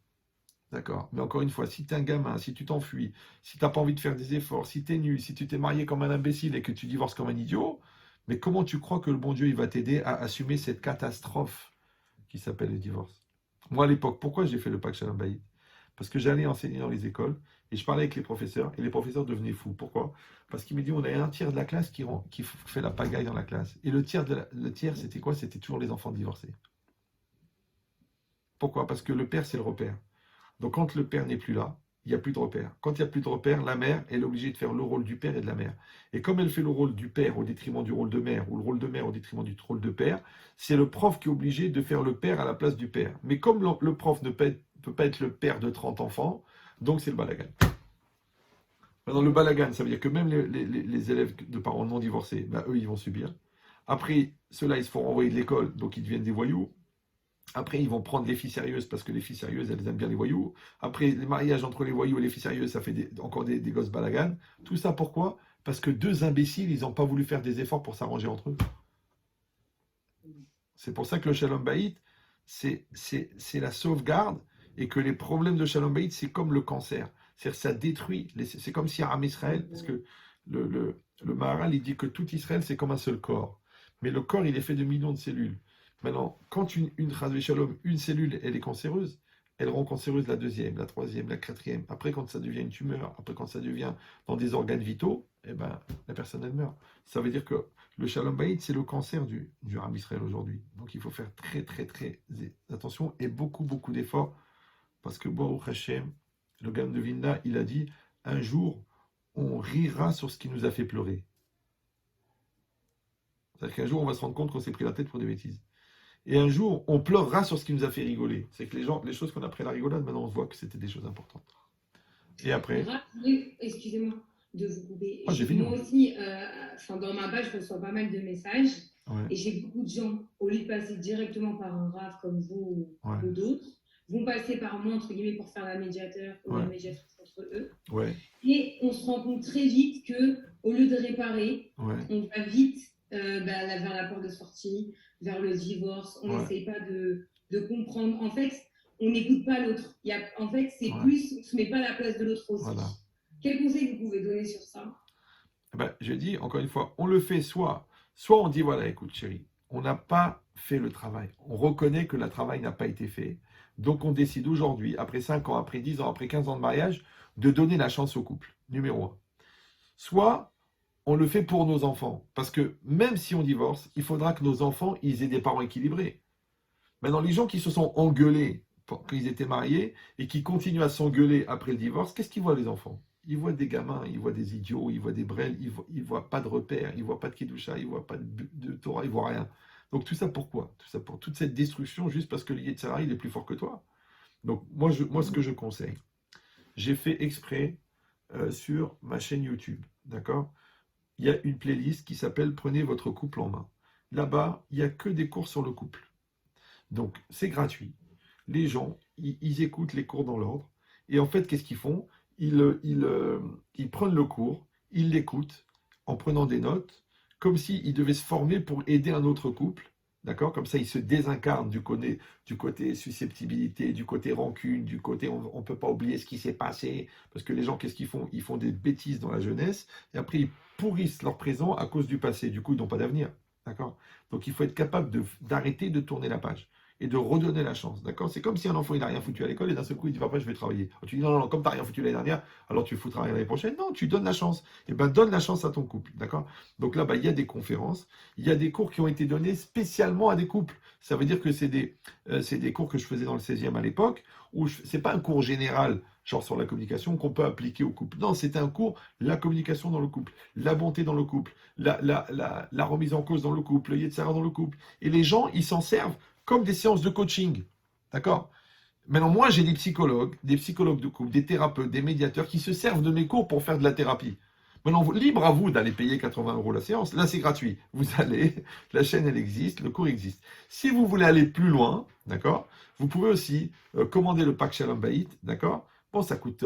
D'accord. Mais encore une fois, si tu es un gamin, si tu t'enfuis, si tu n'as pas envie de faire des efforts, si tu es nul, si tu t'es marié comme un imbécile et que tu divorces comme un idiot, mais comment tu crois que le bon Dieu il va t'aider à assumer cette catastrophe qui s'appelle le divorce? Moi, à l'époque, pourquoi j'ai fait le pacte Shalom Bayit? Parce que j'allais enseigner dans les écoles et je parlais avec les professeurs et les professeurs devenaient fous. Pourquoi? Parce qu'ils me disaient on a un tiers de la classe qui fait la pagaille dans la classe. Et le tiers, c'était quoi? C'était toujours les enfants divorcés. Pourquoi? Parce que le père, c'est le repère. Donc quand le père n'est plus là, il n'y a plus de repère. Quand il n'y a plus de repère, la mère, elle est obligée de faire le rôle du père et de la mère. Et comme elle fait le rôle du père au détriment du rôle de mère, ou le rôle de mère au détriment du rôle de père, c'est le prof qui est obligé de faire le père à la place du père. Mais comme le prof ne peut pas être le père de 30 enfants, donc c'est le balagan. Maintenant, le balagan, ça veut dire que même les élèves de parents non divorcés, ben, eux, ils vont subir. Après, ceux-là, ils se font renvoyer de l'école, donc ils deviennent des voyous. Après, ils vont prendre les filles sérieuses parce que les filles sérieuses, elles aiment bien les voyous. Après, les mariages entre les voyous et les filles sérieuses, ça fait encore des gosses balagan. Tout ça pourquoi? Parce que deux imbéciles, ils n'ont pas voulu faire des efforts pour s'arranger entre eux. C'est pour ça que le Shalom Bayit, c'est la sauvegarde et que les problèmes de Shalom Bayit, c'est comme le cancer. C'est-à-dire ça détruit. C'est comme si Aram Israël, parce que le Maharal, il dit que tout Israël, c'est comme un seul corps. Mais le corps, il est fait de millions de cellules. Maintenant, quand une cellule, elle est cancéreuse, elle rend cancéreuse la deuxième, la troisième, la quatrième. Après, quand ça devient une tumeur, après, quand ça devient dans des organes vitaux, eh ben, la personne, elle meurt. Ça veut dire que le Shalom Bayit, c'est le cancer du Ham Israël aujourd'hui. Donc, il faut faire très, très, très attention et beaucoup, beaucoup d'efforts. Parce que, Baruch Hashem, le Gaon de Vilna, il a dit, un jour, on rira sur ce qui nous a fait pleurer. C'est-à-dire qu'un jour, on va se rendre compte qu'on s'est pris la tête pour des bêtises. Et un jour, on pleurera sur ce qui nous a fait rigoler. C'est que les choses qu'on a pris à la rigolade, maintenant on voit que c'était des choses importantes. Et après... Excusez-moi de vous couper. J'ai fini. Moi aussi, dans ma page, je reçois pas mal de messages. Ouais. Et j'ai beaucoup de gens, au lieu de passer directement par un rave comme vous ou d'autres, vont passer par moi, entre guillemets, pour faire la médiateur ou la médiatrice entre eux. Ouais. Et on se rend compte très vite qu'au lieu de réparer, on va vite vers la porte de sortie, vers le divorce. On n'essaye pas de comprendre. En fait, on n'écoute pas l'autre. En fait, c'est plus, on ne se met pas à la place de l'autre aussi. Voilà. Quel conseil vous pouvez donner sur ça? Je dis, encore une fois, on le fait soit on dit, voilà, écoute chérie, on n'a pas fait le travail. On reconnaît que le travail n'a pas été fait. Donc, on décide aujourd'hui, après 5 ans, après 10 ans, après 15 ans de mariage, de donner la chance au couple, numéro 1. Soit, on le fait pour nos enfants. Parce que même si on divorce, il faudra que nos enfants, ils aient des parents équilibrés. Maintenant, les gens qui se sont engueulés quand ils étaient mariés et qui continuent à s'engueuler après le divorce, qu'est-ce qu'ils voient les enfants? Ils voient des gamins, ils voient des idiots, ils voient des brels, ils voient pas de repères, ils voient pas de Kedusha, ils voient pas de Torah, ils voient rien. Donc tout ça pourquoi? Tout ça pour toute cette destruction juste parce que le Yetzirah, il est plus fort que toi. Donc moi ce que je conseille, j'ai fait exprès sur ma chaîne YouTube, d'accord? Il y a une playlist qui s'appelle Prenez votre couple en main. Là-bas, il n'y a que des cours sur le couple. Donc c'est gratuit. Les gens, ils écoutent les cours dans l'ordre. Et en fait, qu'est-ce qu'ils font? Ils prennent le cours, ils l'écoutent en prenant des notes, comme s'ils devaient se former pour aider un autre couple, d'accord? Comme ça, ils se désincarnent du côté susceptibilité, du côté rancune, du côté on ne peut pas oublier ce qui s'est passé, parce que les gens, qu'est-ce qu'ils font? Ils font des bêtises dans la jeunesse, et après, ils pourrissent leur présent à cause du passé. Du coup, ils n'ont pas d'avenir, d'accord? Donc, il faut être capable d'arrêter de tourner la page et de redonner la chance, d'accord? C'est comme si un enfant, il n'a rien foutu à l'école et d'un seul coup, il dit, papa, je vais travailler. Tu dis, non, comme tu n'as rien foutu l'année dernière, alors tu foutras rien l'année prochaine. Non, tu donnes la chance. Et bien, donne la chance à ton couple, d'accord? Donc là, il y a des conférences, il y a des cours qui ont été donnés spécialement à des couples. Ça veut dire que c'est des cours que je faisais dans le 16e à l'époque, où c'est pas un cours général, genre sur la communication, qu'on peut appliquer au couple. Non, c'était un cours, la communication dans le couple, la bonté dans le couple, la remise en cause dans le couple, le Yetzirah dans le couple. Et les gens, ils s'en servent comme des séances de coaching, d'accord? Maintenant, moi, j'ai des psychologues de couple, des thérapeutes, des médiateurs qui se servent de mes cours pour faire de la thérapie. Maintenant, libre à vous d'aller payer 80 € la séance. Là, c'est gratuit. Vous allez, la chaîne, elle existe, le cours existe. Si vous voulez aller plus loin, d'accord, vous pouvez aussi commander le pack Shalom Bayit, d'accord. Bon, ça coûte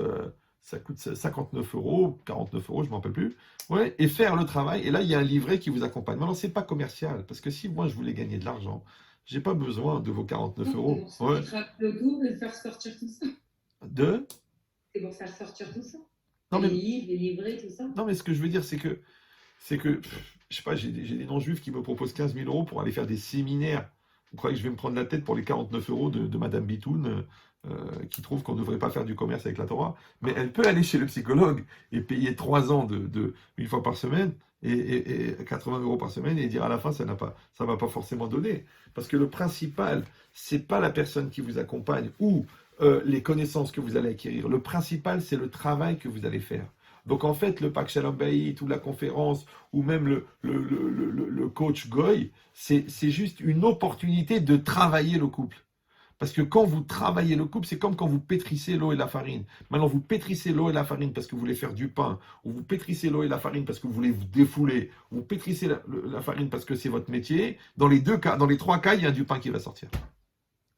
59 €, 49 €, je ne m'en rappelle plus. Ouais, et faire le travail. Et là, il y a un livret qui vous accompagne. Maintenant, ce n'est pas commercial, parce que si moi, je voulais gagner de l'argent, je n'ai pas besoin de vos 49 C'est €. pour ça Ouais. que tu rappelles le cours et faire sortir tout ça. De C'est pour faire sortir tout ça. Non, Les mais, livres, les livrets, tout ça. non, mais ce que je veux dire, c'est que, je sais pas, j'ai des non-juifs qui me proposent 15 000 € pour aller faire des séminaires. Vous croyez que je vais me prendre la tête pour les 49 € de Madame Bitoun, qui trouve qu'on ne devrait pas faire du commerce avec la Torah? Mais elle peut aller chez le psychologue et payer 3 ans une fois par semaine et 80 € par semaine et dire à la fin, ça va pas forcément donner. Parce que le principal, c'est pas la personne qui vous accompagne ou les connaissances que vous allez acquérir. Le principal, c'est le travail que vous allez faire. Donc en fait, le Pack Shalom Bayit ou la conférence ou même le coach Goy, c'est juste une opportunité de travailler le couple. Parce que quand vous travaillez le couple, c'est comme quand vous pétrissez l'eau et la farine. Maintenant, vous pétrissez l'eau et la farine parce que vous voulez faire du pain, ou vous pétrissez l'eau et la farine parce que vous voulez vous défouler, ou vous pétrissez la farine parce que c'est votre métier. Dans les 3 cas, il y a du pain qui va sortir.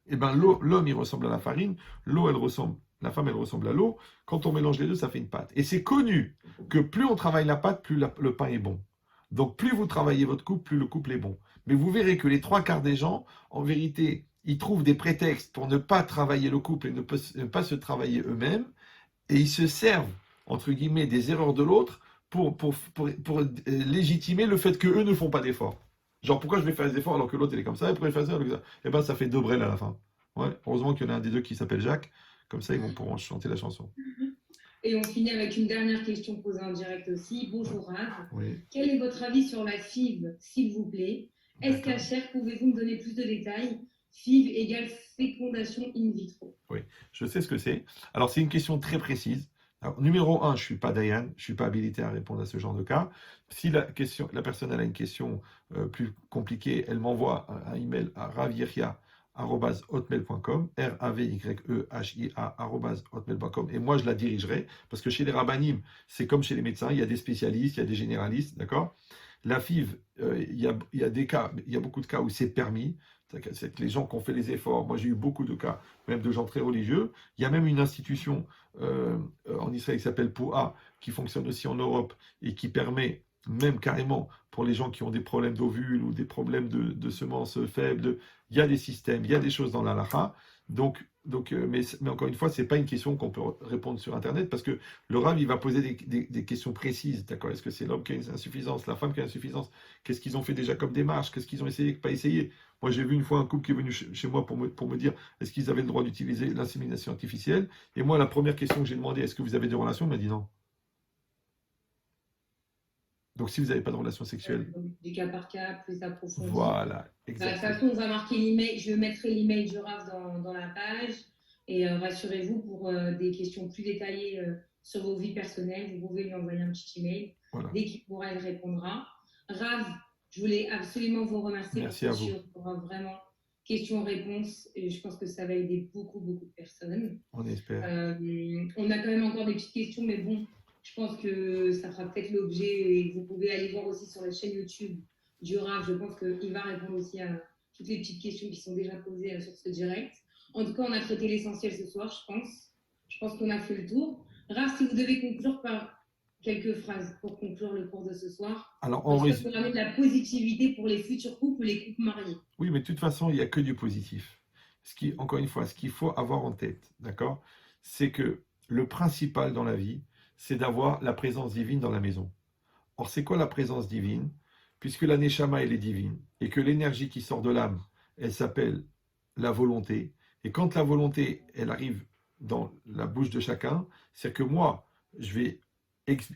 Eh bien, l'homme, il ressemble à la farine, la femme, elle ressemble à l'eau. Quand on mélange les deux, ça fait une pâte. Et c'est connu que plus on travaille la pâte, plus le pain est bon. Donc, plus vous travaillez votre couple, plus le couple est bon. Mais vous verrez que les 3 quarts des gens, en vérité, ils trouvent des prétextes pour ne pas travailler le couple et ne pas se travailler eux-mêmes. Et ils se servent, entre guillemets, des erreurs de l'autre pour légitimer le fait qu'eux ne font pas d'efforts. Genre, pourquoi je vais faire des efforts alors que l'autre, il est comme ça, et pourquoi il fait ça, alors que ça. Eh bien, ça fait 2 brels à la fin. Ouais, heureusement qu'il y en a un des deux qui s'appelle Jacques. Comme ça, ils pourront chanter la chanson. Et on finit avec une dernière question posée en direct aussi. Bonjour Rav. Oui. Quel est votre avis sur la FIV, s'il vous plaît? Est-ce qu'Acher, pouvez-vous me donner plus de détails? FIV égale fécondation in vitro. Oui, je sais ce que c'est. Alors, c'est une question très précise. Alors, numéro 1, je ne suis pas Dayan, je ne suis pas habilité à répondre à ce genre de cas. Si la personne a une question plus compliquée, elle m'envoie un email à ravieria@hotmail.com, raveyehia@hotmail.com, et moi je la dirigerai, parce que chez les rabbinim, c'est comme chez les médecins, il y a des spécialistes, il y a des généralistes, d'accord? La FIV, il y a des cas, il y a beaucoup de cas où c'est permis. C'est que les gens qui ont fait les efforts, moi j'ai eu beaucoup de cas, même de gens très religieux. Il y a même une institution en Israël qui s'appelle POA, qui fonctionne aussi en Europe et qui permet, même carrément pour les gens qui ont des problèmes d'ovules ou des problèmes de semences faibles, il y a des systèmes, il y a des choses dans l'halakha. Mais encore une fois, ce n'est pas une question qu'on peut répondre sur Internet, parce que le Rav, il va poser des questions précises. D'accord? Est-ce que c'est l'homme qui a une insuffisance, la femme qui a une insuffisance? Qu'est-ce qu'ils ont fait déjà comme démarche? Qu'est-ce qu'ils ont essayé, pas essayé? Moi, j'ai vu une fois un couple qui est venu chez moi pour me dire est-ce qu'ils avaient le droit d'utiliser l'insémination artificielle? Et moi, la première question que j'ai demandé, est-ce que vous avez des relations? Il m'a dit non. Donc, si vous n'avez pas de relation sexuelle. Du cas par cas, plus approfondi. Voilà, exactement. De toute façon, on va marquer l'email. Je mettrai l'email du Rav dans la page. Et rassurez-vous, pour des questions plus détaillées sur vos vies personnelles, vous pouvez lui envoyer un petit email. Voilà. Dès qu'il pourra, il répondra. Rav, je voulais absolument vous remercier. Merci à vous. Pour vraiment questions-réponses. Et je pense que ça va aider beaucoup, beaucoup de personnes. On espère. On a quand même encore des petites questions, mais bon, je pense que ça fera peut-être l'objet. Et vous pouvez aller voir aussi sur la chaîne YouTube du Rav. Je pense qu'il va répondre aussi à toutes les petites questions qui sont déjà posées sur ce direct. En tout cas, on a traité l'essentiel ce soir, je pense. Je pense qu'on a fait le tour. Rav, si vous devez conclure par quelques phrases pour conclure le cours de ce soir. Alors, on résumé de la positivité pour les futurs couples ou les couples mariés. Oui, mais de toute façon, il n'y a que du positif. Encore une fois, ce qu'il faut avoir en tête, d'accord, c'est que le principal dans la vie, c'est d'avoir la présence divine dans la maison. Or, c'est quoi la présence divine? Puisque la Neshama, elle est divine, et que l'énergie qui sort de l'âme, elle s'appelle la volonté. Et quand la volonté, elle arrive dans la bouche de chacun, c'est que moi, je vais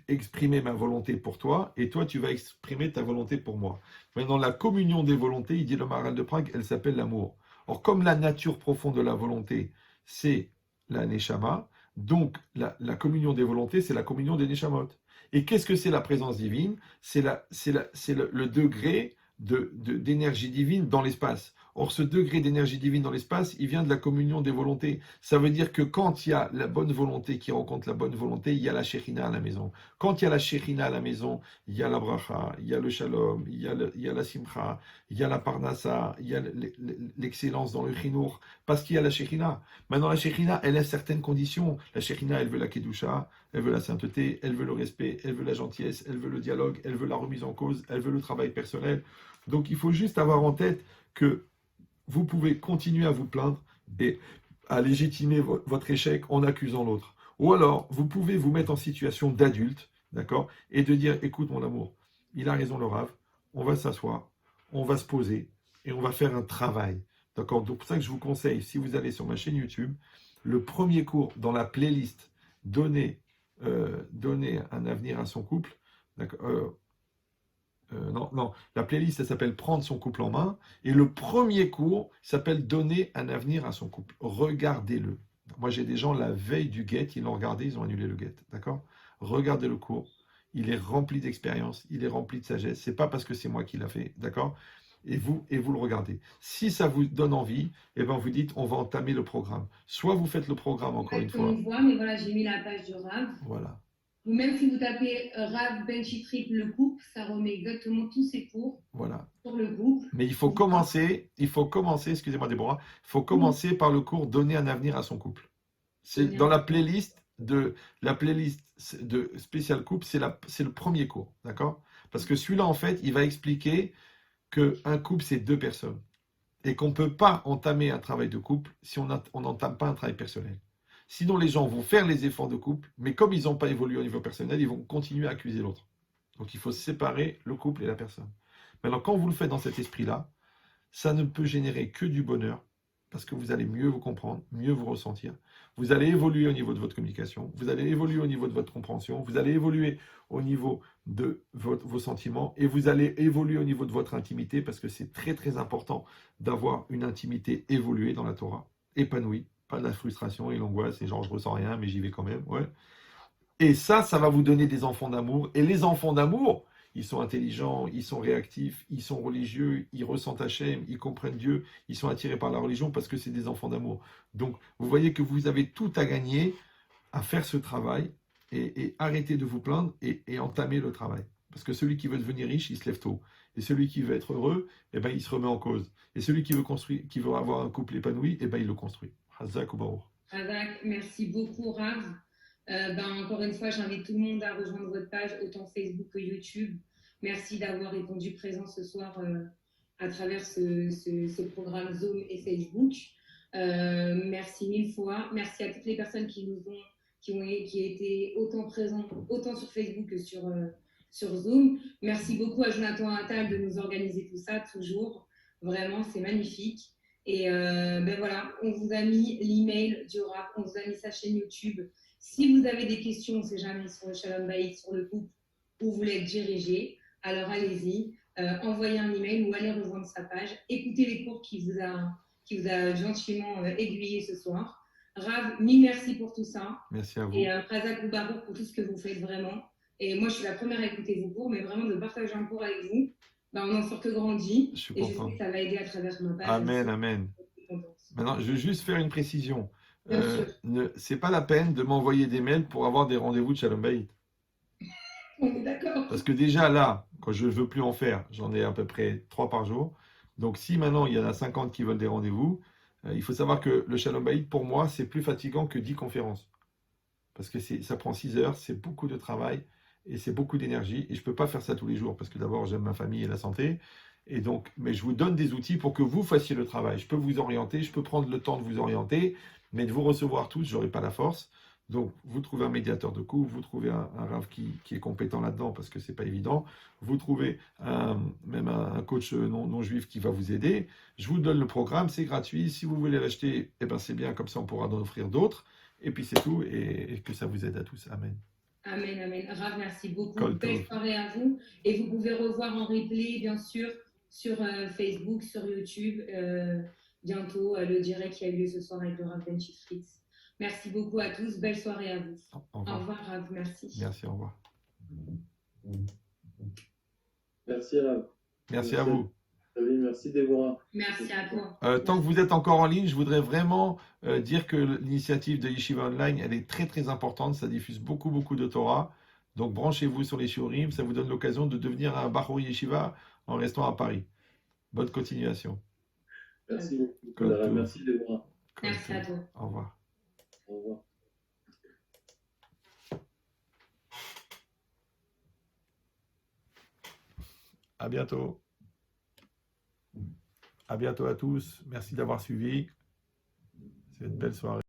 exprimer ma volonté pour toi, et toi, tu vas exprimer ta volonté pour moi. Maintenant, la communion des volontés, il dit le Maharal de Prague, elle s'appelle l'amour. Or, comme la nature profonde de la volonté, c'est la Neshama, donc la communion des volontés, c'est la communion des Neshamot. Et qu'est-ce que c'est la présence divine? C'est le degré d'énergie divine dans l'espace. Or, ce degré d'énergie divine dans l'espace, il vient de la communion des volontés. Ça veut dire que quand il y a la bonne volonté qui rencontre la bonne volonté, il y a la Shekhinah à la maison. Quand il y a la Shekhinah à la maison, il y a la bracha, il y a le shalom, il y a la simcha, il y a la parnassa, il y a l'excellence dans le chinour, parce qu'il y a la Shekhinah. Maintenant, la Shekhinah, elle a certaines conditions. La Shekhinah, elle veut la kedusha, elle veut la sainteté, elle veut le respect, elle veut la gentillesse, elle veut le dialogue, elle veut la remise en cause, elle veut le travail personnel. Donc, il faut juste avoir en tête que vous pouvez continuer à vous plaindre et à légitimer votre échec en accusant l'autre. Ou alors, vous pouvez vous mettre en situation d'adulte, d'accord, et de dire, écoute mon amour, il a raison le Rav, on va s'asseoir, on va se poser et on va faire un travail. D'accord. Donc, pour ça que je vous conseille, si vous allez sur ma chaîne YouTube, le premier cours dans la playlist donner un avenir à son couple. Non, la playlist, elle s'appelle Prendre son couple en main. Et le premier cours s'appelle Donner un avenir à son couple. Regardez-le. Moi, j'ai des gens, la veille du guet, ils l'ont regardé, ils ont annulé le guet. D'accord. Regardez le cours. Il est rempli d'expérience, il est rempli de sagesse. C'est pas parce que c'est moi qui l'a fait. D'accord. Et vous le regardez. Si ça vous donne envie, eh ben vous dites, on va entamer le programme. Soit vous faites le programme encore une fois. On voit, mais voilà, j'ai mis la page du Rav. Voilà. Ou même si vous tapez Rav Benchitrit le couple, ça remet exactement tous ses cours voilà. sur le groupe. Mais il faut commencer, excusez-moi Déborah, il faut commencer par le cours Donner un avenir à son couple. C'est dans la playlist de spécial couple, c'est le premier cours, d'accord? Parce que celui-là, en fait, il va expliquer qu'un couple, c'est deux personnes. Et qu'on ne peut pas entamer un travail de couple si on n'entame pas un travail personnel. Sinon, les gens vont faire les efforts de couple, mais comme ils n'ont pas évolué au niveau personnel, ils vont continuer à accuser l'autre. Donc, il faut séparer le couple et la personne. Maintenant, quand vous le faites dans cet esprit-là, ça ne peut générer que du bonheur, parce que vous allez mieux vous comprendre, mieux vous ressentir. Vous allez évoluer au niveau de votre communication, vous allez évoluer au niveau de votre compréhension, vous allez évoluer au niveau de vos sentiments, et vous allez évoluer au niveau de votre intimité, parce que c'est très très important d'avoir une intimité évoluée dans la Torah, épanouie, pas de la frustration et l'angoisse, et genre je ressens rien, mais j'y vais quand même, ouais. Et ça va vous donner des enfants d'amour, et les enfants d'amour, ils sont intelligents, ils sont réactifs, ils sont religieux, ils ressentent Hachem, ils comprennent Dieu, ils sont attirés par la religion parce que c'est des enfants d'amour. Donc, vous voyez que vous avez tout à gagner à faire ce travail et arrêter de vous plaindre et entamer le travail. Parce que celui qui veut devenir riche, il se lève tôt. Et celui qui veut être heureux, eh ben, il se remet en cause. Et celui qui veut construire, qui veut avoir un couple épanoui, eh ben, il le construit. Hazak ou Baruch. Hazak, merci beaucoup, Rav. Encore une fois, j'invite tout le monde à rejoindre votre page, autant Facebook que YouTube. Merci d'avoir répondu présent ce soir à travers ce programme Zoom et Facebook. Merci mille fois. Merci à toutes les personnes qui étaient autant présentes, autant sur Facebook que sur Zoom. Merci beaucoup à Jonathan Attal de nous organiser tout ça, toujours. Vraiment, c'est magnifique. Et voilà, on vous a mis l'email du Rav, on vous a mis sa chaîne YouTube. Si vous avez des questions, on ne sait jamais, sur le Shalom Bayit, sur le couple, où vous voulez être dirigé, alors allez-y, envoyez un email ou allez rejoindre sa page. Écoutez les cours qui vous a gentiment aiguillé ce soir. Rav, mille merci pour tout ça. Merci à vous. Et Khazak ou Baruch pour tout ce que vous faites vraiment. Et moi, je suis la première à écouter vos cours, mais vraiment de partager un cours avec vous, on n'en sort que grandi. Je suis et content. Je sais que ça va aider à travers ma page. Amen, amen. Maintenant, je veux juste faire une précision. C'est pas la peine de m'envoyer des mails pour avoir des rendez-vous de Shalom Bayit. On est d'accord. Parce que déjà là, quand je ne veux plus en faire, j'en ai à peu près 3 par jour. Donc si maintenant il y en a 50 qui veulent des rendez-vous, il faut savoir que le Shalom Bayit, pour moi, c'est plus fatigant que 10 conférences. Parce que ça prend 6 heures, c'est beaucoup de travail et c'est beaucoup d'énergie. Et je ne peux pas faire ça tous les jours parce que d'abord, j'aime ma famille et la santé. Et donc, mais je vous donne des outils pour que vous fassiez le travail. Je peux vous orienter, je peux prendre le temps de vous orienter, mais de vous recevoir tous, je n'aurai pas la force. Donc, vous trouvez un médiateur de couple, vous trouvez un Rav qui est compétent là-dedans parce que ce n'est pas évident. Vous trouvez même un coach non juif qui va vous aider. Je vous donne le programme, c'est gratuit. Si vous voulez l'acheter, eh ben c'est bien, comme ça on pourra en offrir d'autres. Et puis c'est tout, et que ça vous aide à tous. Amen. Amen, amen. Rav, merci beaucoup. Belle soirée à vous. Et vous pouvez revoir en replay, bien sûr, sur Facebook, sur YouTube, bientôt le direct qui a eu lieu ce soir avec le Rav Benchitrit. Merci beaucoup à tous. Belle soirée à vous. Au revoir, Rav. Merci. Merci, au revoir. Merci, Rav. Merci à vous. Très bien, merci Déborah. Merci à toi. Tant que vous êtes encore en ligne, je voudrais vraiment dire que l'initiative de Yeshiva Online, elle est très très importante. Ça diffuse beaucoup beaucoup de Torah. Donc branchez-vous sur les shiurim. Ça vous donne l'occasion de devenir un Bachor Yeshiva en restant à Paris. Bonne continuation. Merci beaucoup. Comme tout. Merci Déborah. Comme Merci tout. à toi. Au revoir. Au revoir. À bientôt. À bientôt à tous. Merci d'avoir suivi. C'est une belle soirée.